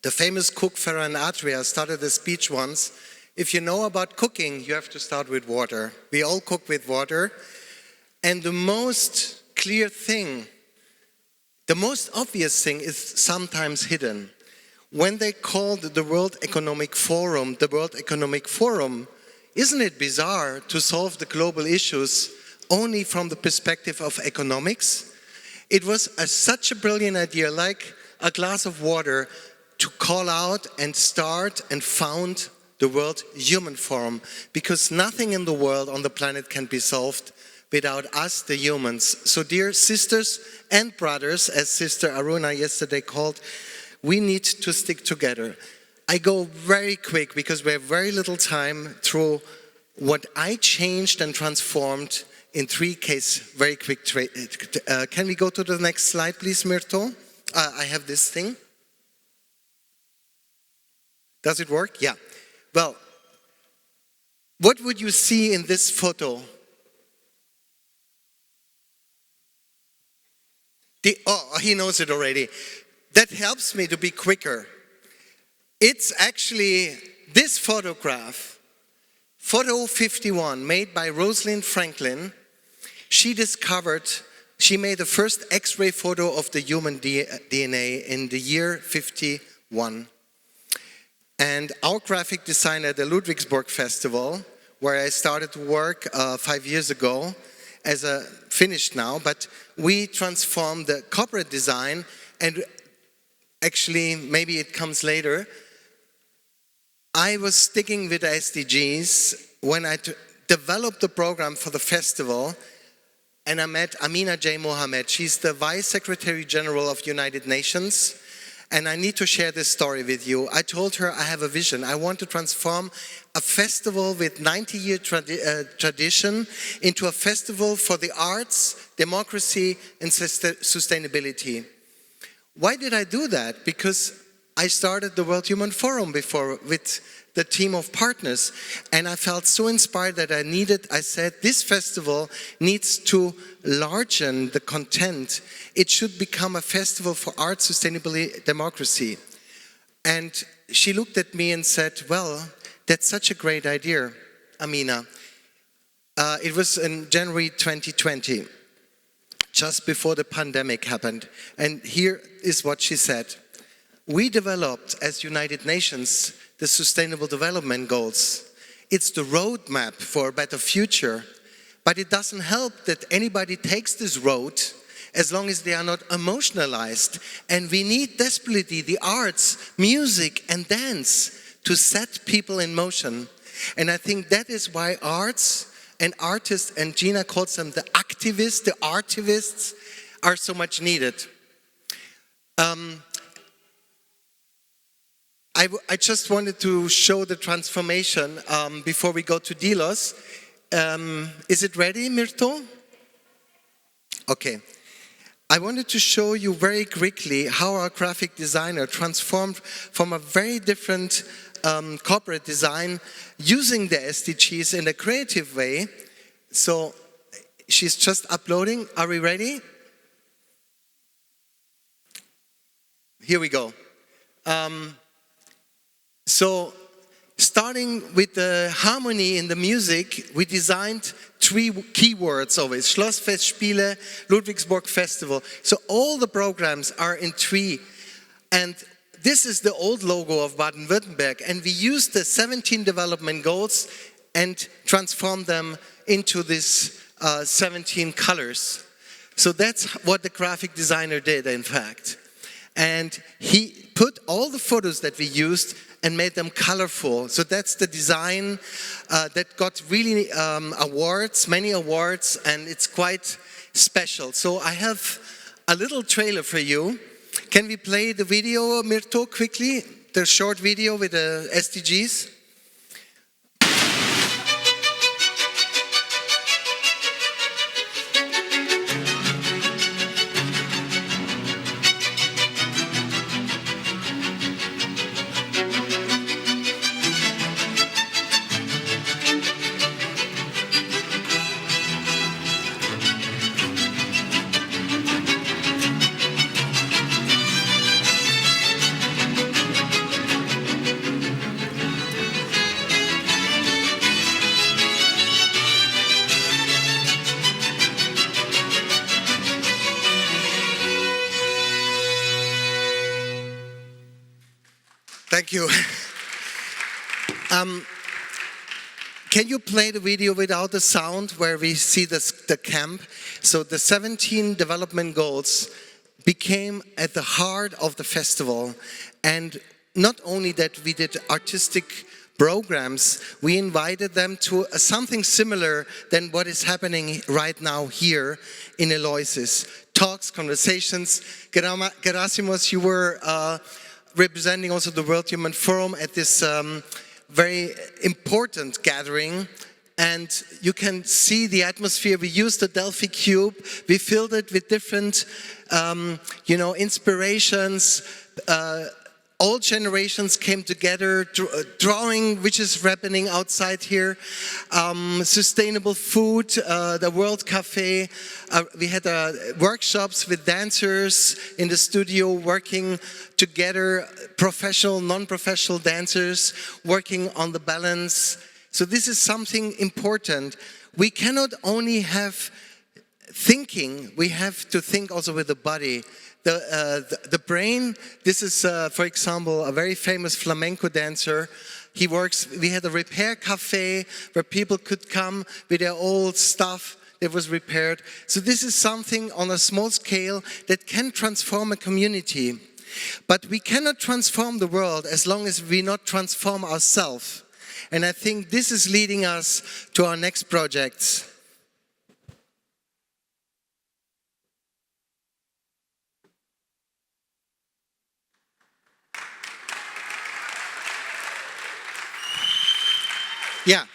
The famous cook Ferran Adrià started a speech once. If you know about cooking, you have to start with water. We all cook with water. And the most clear thing, the most obvious thing is sometimes hidden. When they called the World Economic Forum, isn't it bizarre to solve the global issues only from the perspective of economics? It was such a brilliant idea, like a glass of water, to call out and start and found the World Human Forum, because nothing in the world on the planet can be solved without us, the humans. So dear sisters and brothers, as Sister Aruna yesterday called, we need to stick together. I go very quick, because we have very little time, through what I changed and transformed in 3 cases, very quick. Can we go to the next slide, please, Mirto? I have this thing. Does it work? Yeah. Well, what would you see in this photo? He knows it already. That helps me to be quicker. It's actually this photograph, photo 51, made by Rosalind Franklin. She made the first X-ray photo of the human DNA in the year 51. And our graphic designer at the Ludwigsburg Festival, where I started to work 5 years ago, finished now, but we transformed the corporate design, and actually, maybe it comes later. I was sticking with the SDGs when I developed the program for the festival, and I met Amina J. Mohammed. She's the Vice Secretary General of United Nations. And I need to share this story with you. I told her I have a vision. I want to transform a festival with 90-year tradition into a festival for the arts, democracy, and sustainability. Why did I do that? Because I started the World Human Forum before with the team of partners. And I felt so inspired that I said, this festival needs to largen the content. It should become a festival for art, sustainability, democracy. And she looked at me and said, well, that's such a great idea, Amina. It was in January 2020, just before the pandemic happened. And here is what she said. We developed, as United Nations, the Sustainable Development Goals. It's the roadmap for a better future, but it doesn't help that anybody takes this road as long as they are not emotionalized. And we need desperately the arts, music, and dance to set people in motion. And I think that is why arts and artists, and Gina calls them the activists, the artivists, are so much needed. I just wanted to show the transformation before we go to Delos. Is it ready, Mirto? Okay. I wanted to show you very quickly how our graphic designer transformed from a very different corporate design using the SDGs in a creative way. So she's just uploading. Are we ready? Here we go. So starting with the harmony in the music, we designed 3 keywords always. Schlossfestspiele, Ludwigsburg Festival. So all the programs are in 3. And this is the old logo of Baden-Württemberg, and we used the 17 development goals and transformed them into these 17 colors. So that's what the graphic designer did, in fact. And he put all the photos that we used and made them colorful. So that's the design that got really awards, many awards, and it's quite special. So I have a little trailer for you. Can we play the video, Mirto, quickly? The short video with the SDGs? Thank you. Can you play the video without the sound where we see the camp? So the 17 development goals became at the heart of the festival. And not only that we did artistic programs, we invited them to something similar than what is happening right now here in Eleusis. Talks, conversations. Gerasimos, you were representing also the World Human Forum at this very important gathering, and you can see the atmosphere. We used the Delphic cube, we filled it with different inspirations. All generations came together, drawing, which is happening outside here, sustainable food, the World Cafe. We had workshops with dancers in the studio working together, professional, non-professional dancers working on the balance. So this is something important. We cannot only have thinking, we have to think also with the body. The brain, this is, for example, a very famous flamenco dancer. We had a repair cafe where people could come with their old stuff that was repaired. So this is something on a small scale that can transform a community. But we cannot transform the world as long as we not transform ourselves. And I think this is leading us to our next projects. Yeah,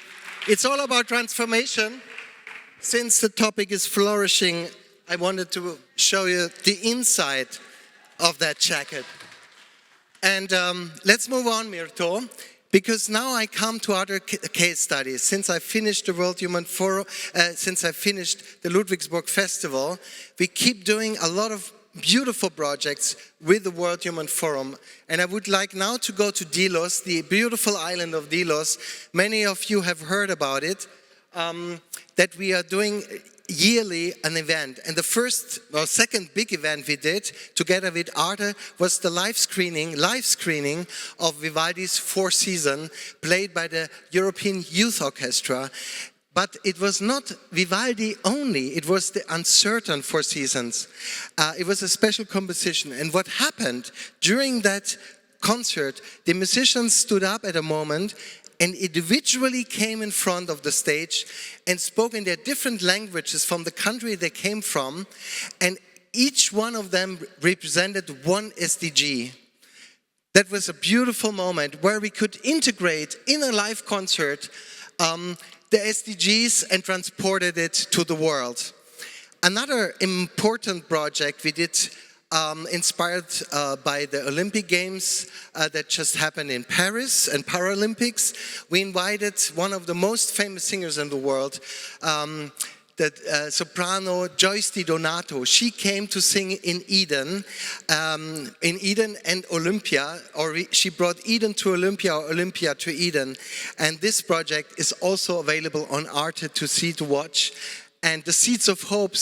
it's all about transformation. Since the topic is flourishing, I wanted to show you the inside of that jacket. And let's move on, Mirto, because now I come to other case studies. Since I finished the World Human Forum, since I finished the Ludwigsburg Festival, we keep doing a lot of beautiful projects with the World Human Forum. And I would like now to go to Delos, the beautiful island of Delos. Many of you have heard about it, that we are doing yearly an event. And the second big event we did together with Arte was the live screening of Vivaldi's Four Seasons, played by the European Youth Orchestra. But it was not Vivaldi only, it was the uncertain Four Seasons. It was a special composition. And what happened during that concert, the musicians stood up at a moment and individually came in front of the stage and spoke in their different languages from the country they came from. And each one of them represented one SDG. That was a beautiful moment where we could integrate in a live concert the SDGs and transported it to the world. Another important project we did, inspired by the Olympic Games that just happened in Paris and Paralympics. We invited one of the most famous singers in the world, the soprano Joyce Di Donato. She came to sing in Eden and Olympia, or she brought Eden to Olympia or Olympia to Eden. And this project is also available on Arte to see, to watch. And the Seeds of Hope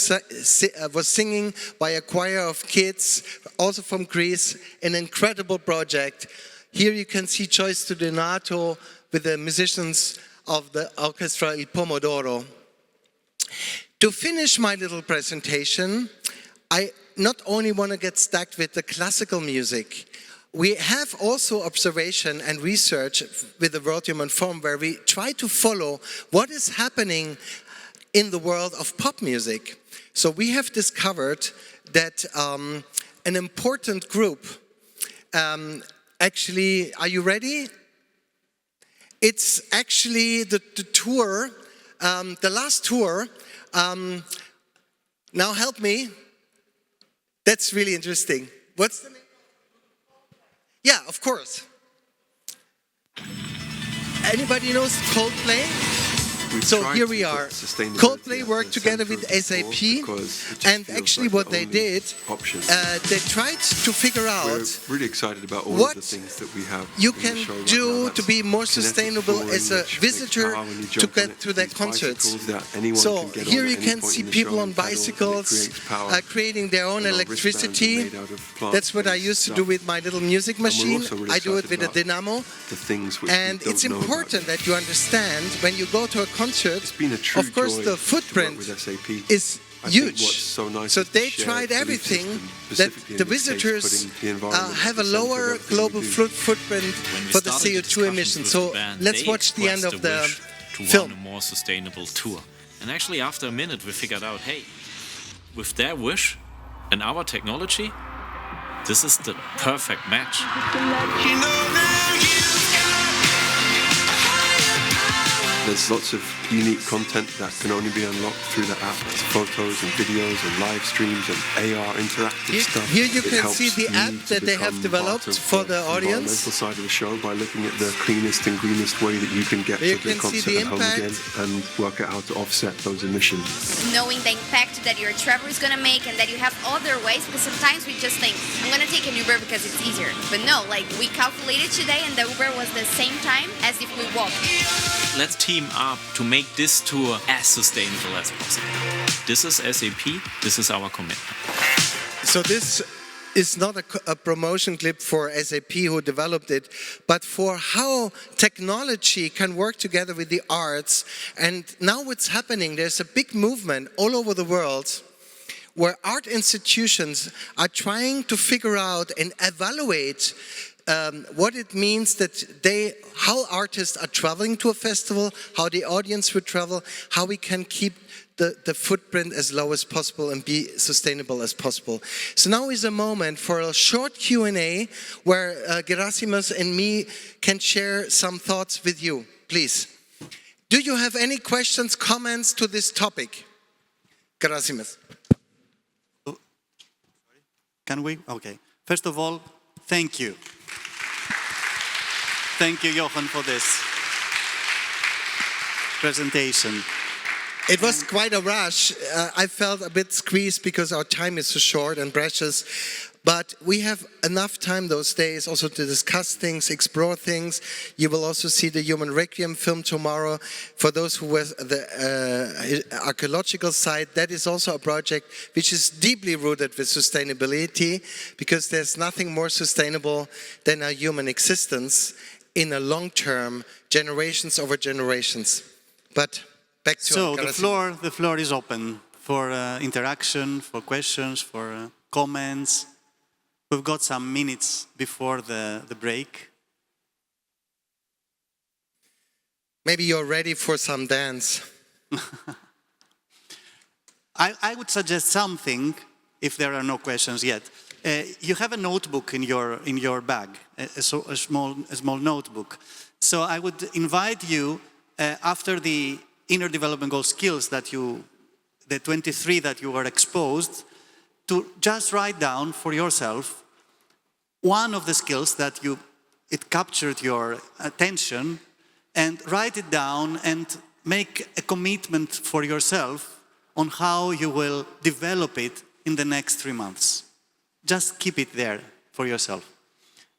was singing by a choir of kids, also from Greece, an incredible project. Here you can see Joyce Donato with the musicians of the orchestra Il Pomodoro. To finish my little presentation, I not only want to get stuck with the classical music, we have also observation and research with the World Human Forum where we try to follow what is happening in the world of pop music. So we have discovered that an important group, actually, are you ready? It's actually the tour, the last tour. Now help me. That's really interesting. What's the name? Yeah, of course. Anybody knows Coldplay? So here we are. Coldplay worked together with SAP, and actually what they did, they tried to figure out really excited about all what of the things that we have you can do to be more sustainable as a visitor to get to their concerts. So here you can see people on bicycles creating their own electricity. That's what I used to do with my little music machine. I do it with a dynamo. And it's important that you understand when you go to a concert, of course the footprint is huge. So they tried everything that the visitors have a lower global footprint for the CO2 emissions. So let's watch the end of the film. A more sustainable tour. And actually after a minute we figured out, hey, with their wish and our technology, this is the perfect match. There's lots of unique content that can only be unlocked through the app. It's photos and videos and live streams and AR interactive stuff. Here you can see the app that they have developed for the audience. The environmental side of the show by looking at the cleanest and greenest way that you can get to the concert and home again and work out how to offset those emissions. Knowing the impact that your travel is going to make and that you have other ways, because sometimes we just think, I'm going to take an Uber because it's easier. But no, like we calculated today and the Uber was the same time as if we walked. Let's team up to make this tour as sustainable as possible. This is SAP, this is our commitment. So this is not a promotion clip for SAP who developed it, but for how technology can work together with the arts. And now what's happening, there's a big movement all over the world where art institutions are trying to figure out and evaluate what it means that how artists are traveling to a festival, how the audience would travel, how we can keep the footprint as low as possible and be sustainable as possible. So now is a moment for a short Q&A where Gerasimos and me can share some thoughts with you, please. Do you have any questions, comments to this topic? Gerasimos. Can we? Okay. First of all, thank you. Thank you, Jochen, for this presentation. It was quite a rush. I felt a bit squeezed because our time is so short and precious. But we have enough time those days also to discuss things, explore things. You will also see the Human Requiem film tomorrow. For those who were the archaeological side, that is also a project which is deeply rooted with sustainability, because there's nothing more sustainable than a human existence in a long term, generations over generations. But back to so the floor is open for interaction, for questions, for comments. We've got some minutes before the break. Maybe you're ready for some dance. I would suggest something, if there are no questions yet. You have a notebook in your bag, a small notebook. So I would invite you, after the inner development goal skills the 23 that you were exposed, to just write down for yourself one of the skills that it captured your attention, and write it down and make a commitment for yourself on how you will develop it in the next 3 months. Just keep it there for yourself.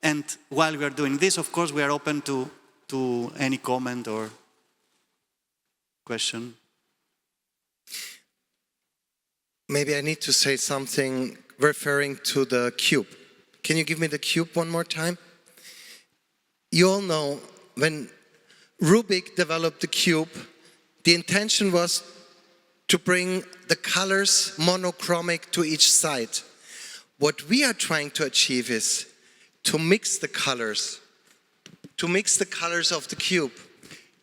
And while we are doing this, of course, we are open to any comment or question. Maybe I need to say something referring to the cube. Can you give me the cube one more time? You all know when Rubik developed the cube, the intention was to bring the colors monochromic to each side. What we are trying to achieve is to mix the colors of the cube,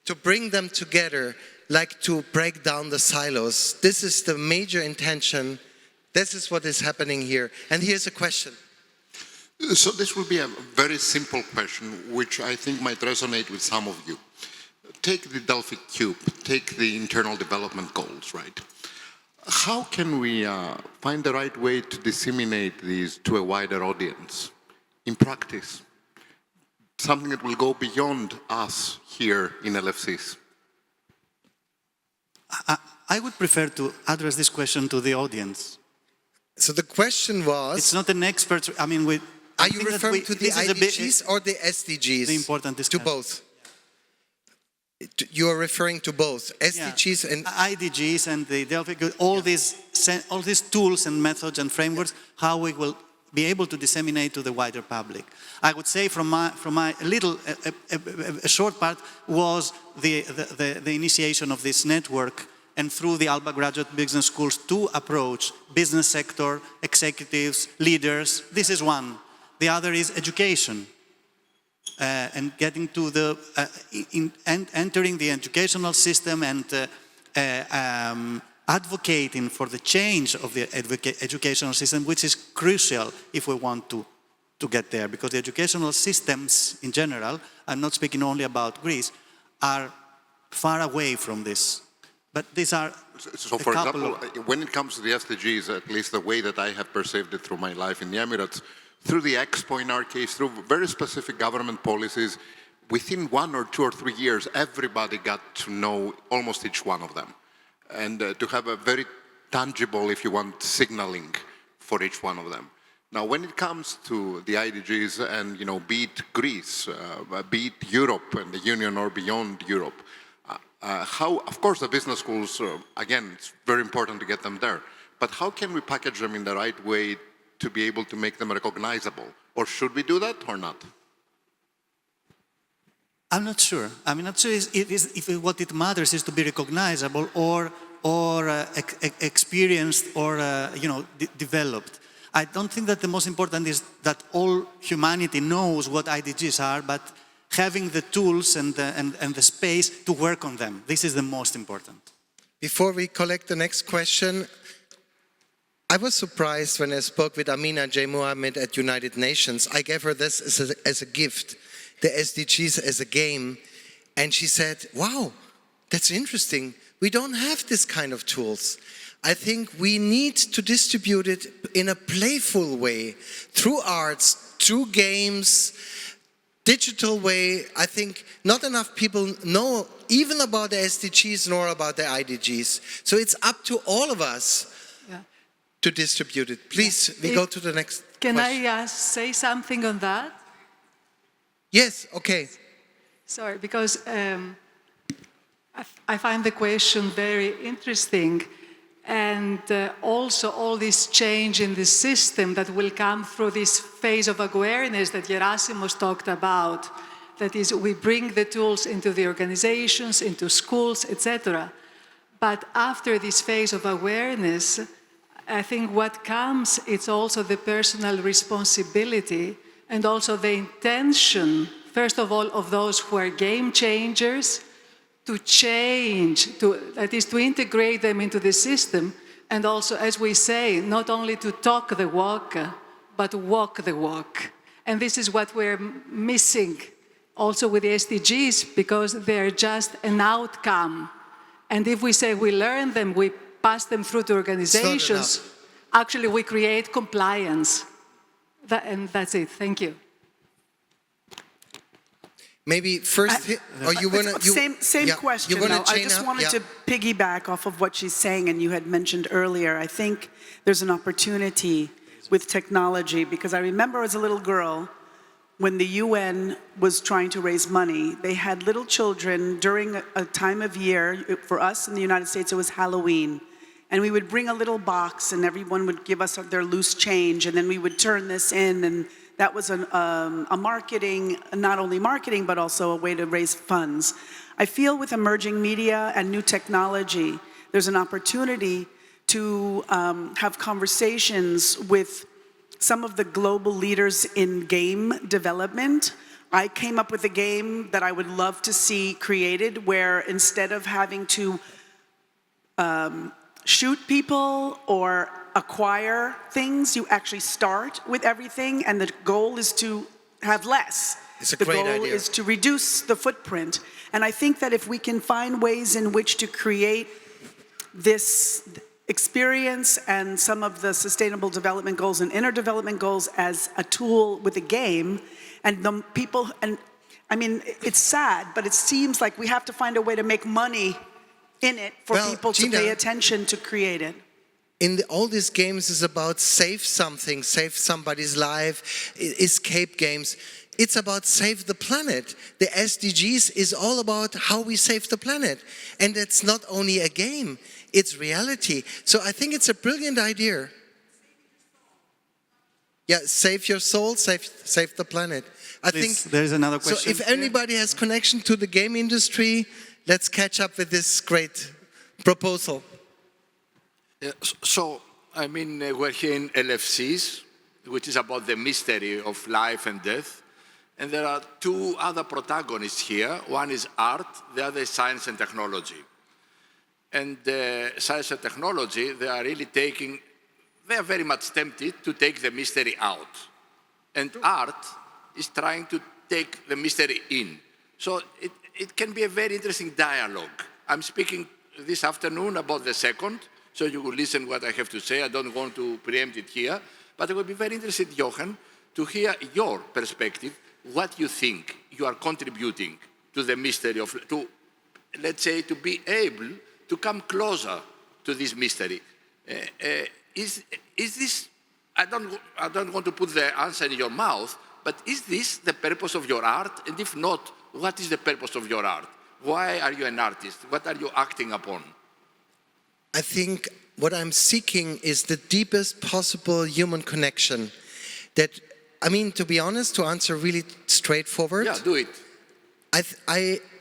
to bring them together, like to break down the silos. This is the major intention. This is what is happening here. And here's a question. So this will be a very simple question, which I think might resonate with some of you. Take the Delphic cube, take the internal development goals, right? How can we find the right way to disseminate these to a wider audience in practice? Something that will go beyond us here in LFCs. I would prefer to address this question to the audience. So the question was... It's not an expert, I mean, are you referring to the IDGs or the SDGs? The important discussion. To both? You are referring to both, SDGs and... IDGs and the Delphic, all these tools and methods and frameworks, how we will be able to disseminate to the wider public. I would say from my little, a short part was the initiation of this network and through the Alba Graduate Business Schools to approach business sector, executives, leaders. This is one. The other is education. And getting to the, entering the educational system and advocating for the change of the educational system, which is crucial if we want to get there, because the educational systems in general, I'm not speaking only about Greece, are far away from this. But these are so for example, when it comes to the SDGs, at least the way that I have perceived it through my life in the Emirates, through the Expo in our case, through very specific government policies, within 1 or 2 or 3 years, everybody got to know almost each one of them. And to have a very tangible, if you want, signaling for each one of them. Now, when it comes to the IDGs and, you know, be it Greece, be it Europe and the Union or beyond Europe, how, of course, the business schools, again, it's very important to get them there. But how can we package them in the right way to be able to make them recognizable? Or should we do that or not? I'm not sure. I'm not sure if what it matters is to be recognizable or experienced or developed. I don't think that the most important is that all humanity knows what IDGs are, but having the tools and the space to work on them. This is the most important. Before we collect the next question, I was surprised when I spoke with Amina J. Mohammed at United Nations. I gave her this as a gift, the SDGs as a game. And she said, wow, that's interesting. We don't have this kind of tools. I think we need to distribute it in a playful way, through arts, through games, digital way. I think not enough people know even about the SDGs nor about the IDGs. So it's up to all of us to distribute it. Please, we go to the next question. Can I say something on that? Yes, okay. Sorry, because I find the question very interesting, and also all this change in the system that will come through this phase of awareness that Gerasimos talked about. That is, we bring the tools into the organizations, into schools, etc. But after this phase of awareness, I think what comes, it's also the personal responsibility and also the intention, first of all, of those who are game changers, to change, that is to integrate them into the system, and also, as we say, not only to talk the walk, but walk the walk. And this is what we're missing also with the SDGs, because they're just an outcome. And if we say we learn them, we pass them through to organizations, actually we create compliance. And that's it. Thank you. Maybe first, same question. I just wanted to piggyback off of what she's saying, and you had mentioned earlier. I think there's an opportunity with technology, because I remember as a little girl, when the UN was trying to raise money, they had little children during a time of year. For us in the United States, it was Halloween. and we would bring a little box and everyone would give us their loose change, and then we would turn this in, and that was a marketing, not only marketing, but also a way to raise funds. I feel with emerging media and new technology, there's an opportunity to have conversations with some of the global leaders in game development. I came up with a game that I would love to see created where instead of having to shoot people or acquire things, you actually start with everything, and the goal is to have less. It's a the great goal idea. is to reduce the footprint. And I think that if we can find ways in which to create this experience and some of the sustainable development goals and inner development goals as a tool with a game, and the people, and I mean, it's sad, but it seems like we have to find a way to make money in it for people to pay attention to create it. All these games is about save something, save somebody's life, escape games. It's about save the planet. The SDGs is all about how we save the planet. And it's not only a game, it's reality. So I think it's a brilliant idea. Yeah, save your soul, save the planet. I think there's another question. So if anybody has connection to the game industry, let's catch up with this great proposal. So, I mean, we're here in LFCs, which is about the mystery of life and death. And there are two other protagonists here. One is art, the other is science and technology. And science and technology, they are very much tempted to take the mystery out. And art is trying to take the mystery in. So it can be a very interesting dialogue. I'm speaking this afternoon about the second, so you will listen what I have to say. I don't want to preempt it here, but I would be very interested, Jochen, to hear your perspective, what you think you are contributing to the mystery of, let's say, to be able to come closer to this mystery. Is this, I don't want to put the answer in your mouth, but is this the purpose of your art? And if not, what is the purpose of your art? Why are you an artist? What are you acting upon? I think what I'm seeking is the deepest possible human connection. That, I mean, to be honest, to answer really straightforward. Yeah, do it.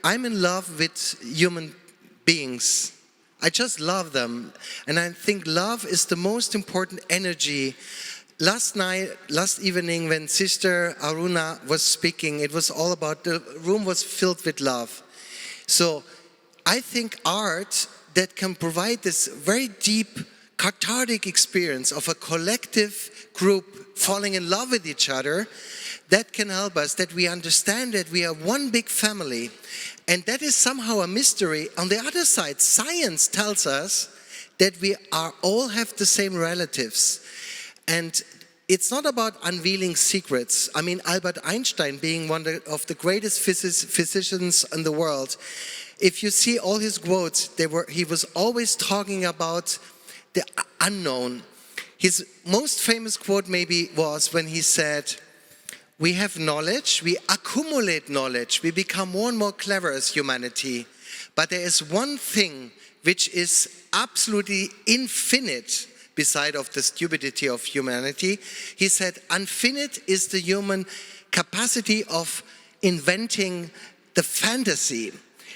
I'm in love with human beings. I just love them. And I think love is the most important energy. Last evening, when Sister Aruna was speaking, it was all about, the room was filled with love. So I think art that can provide this very deep, cathartic experience of a collective group falling in love with each other, that can help us, that we understand that we are one big family. And that is somehow a mystery. On the other side, science tells us that we all have the same relatives. And it's not about unveiling secrets. I mean, Albert Einstein being one of the greatest physicians in the world, if you see all his quotes, he was always talking about the unknown. His most famous quote maybe was when he said, we have knowledge, we accumulate knowledge, we become more and more clever as humanity. But there is one thing which is absolutely infinite beside of the stupidity of humanity. He said, infinite is the human capacity of inventing the fantasy.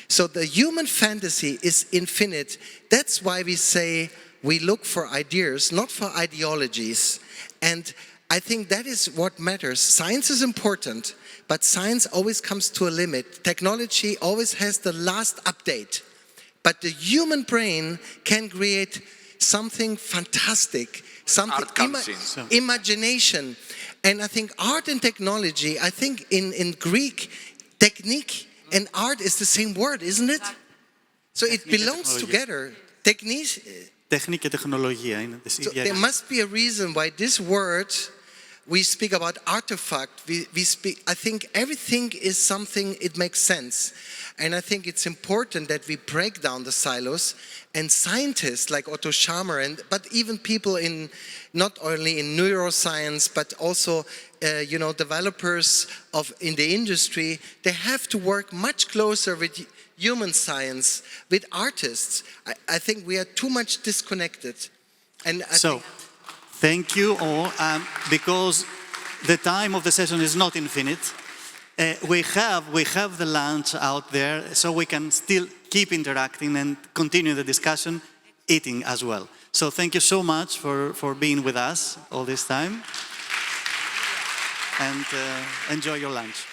So the human fantasy is infinite. That's why we say we look for ideas, not for ideologies. And I think that is what matters. Science is important, but science always comes to a limit. Technology always has the last update. But the human brain can create something fantastic, something imagination. And I think art and technology, I think in Greek, technique and art is the same word, isn't it? So it belongs together. Τέχνη και τεχνολογία είναι τις ίδιες. So there must be a reason why this word, we speak about artifact, we speak, I think everything is something, it makes sense. And I think it's important that we break down the silos, and scientists like Otto Scharmer, but even people in, not only in neuroscience, but also developers in the industry, they have to work much closer with human science, with artists. I think we are too much disconnected. And thank you all, because the time of the session is not infinite. We have the lunch out there, so we can still keep interacting and continue the discussion, eating as well. So thank you so much for being with us all this time, and enjoy your lunch.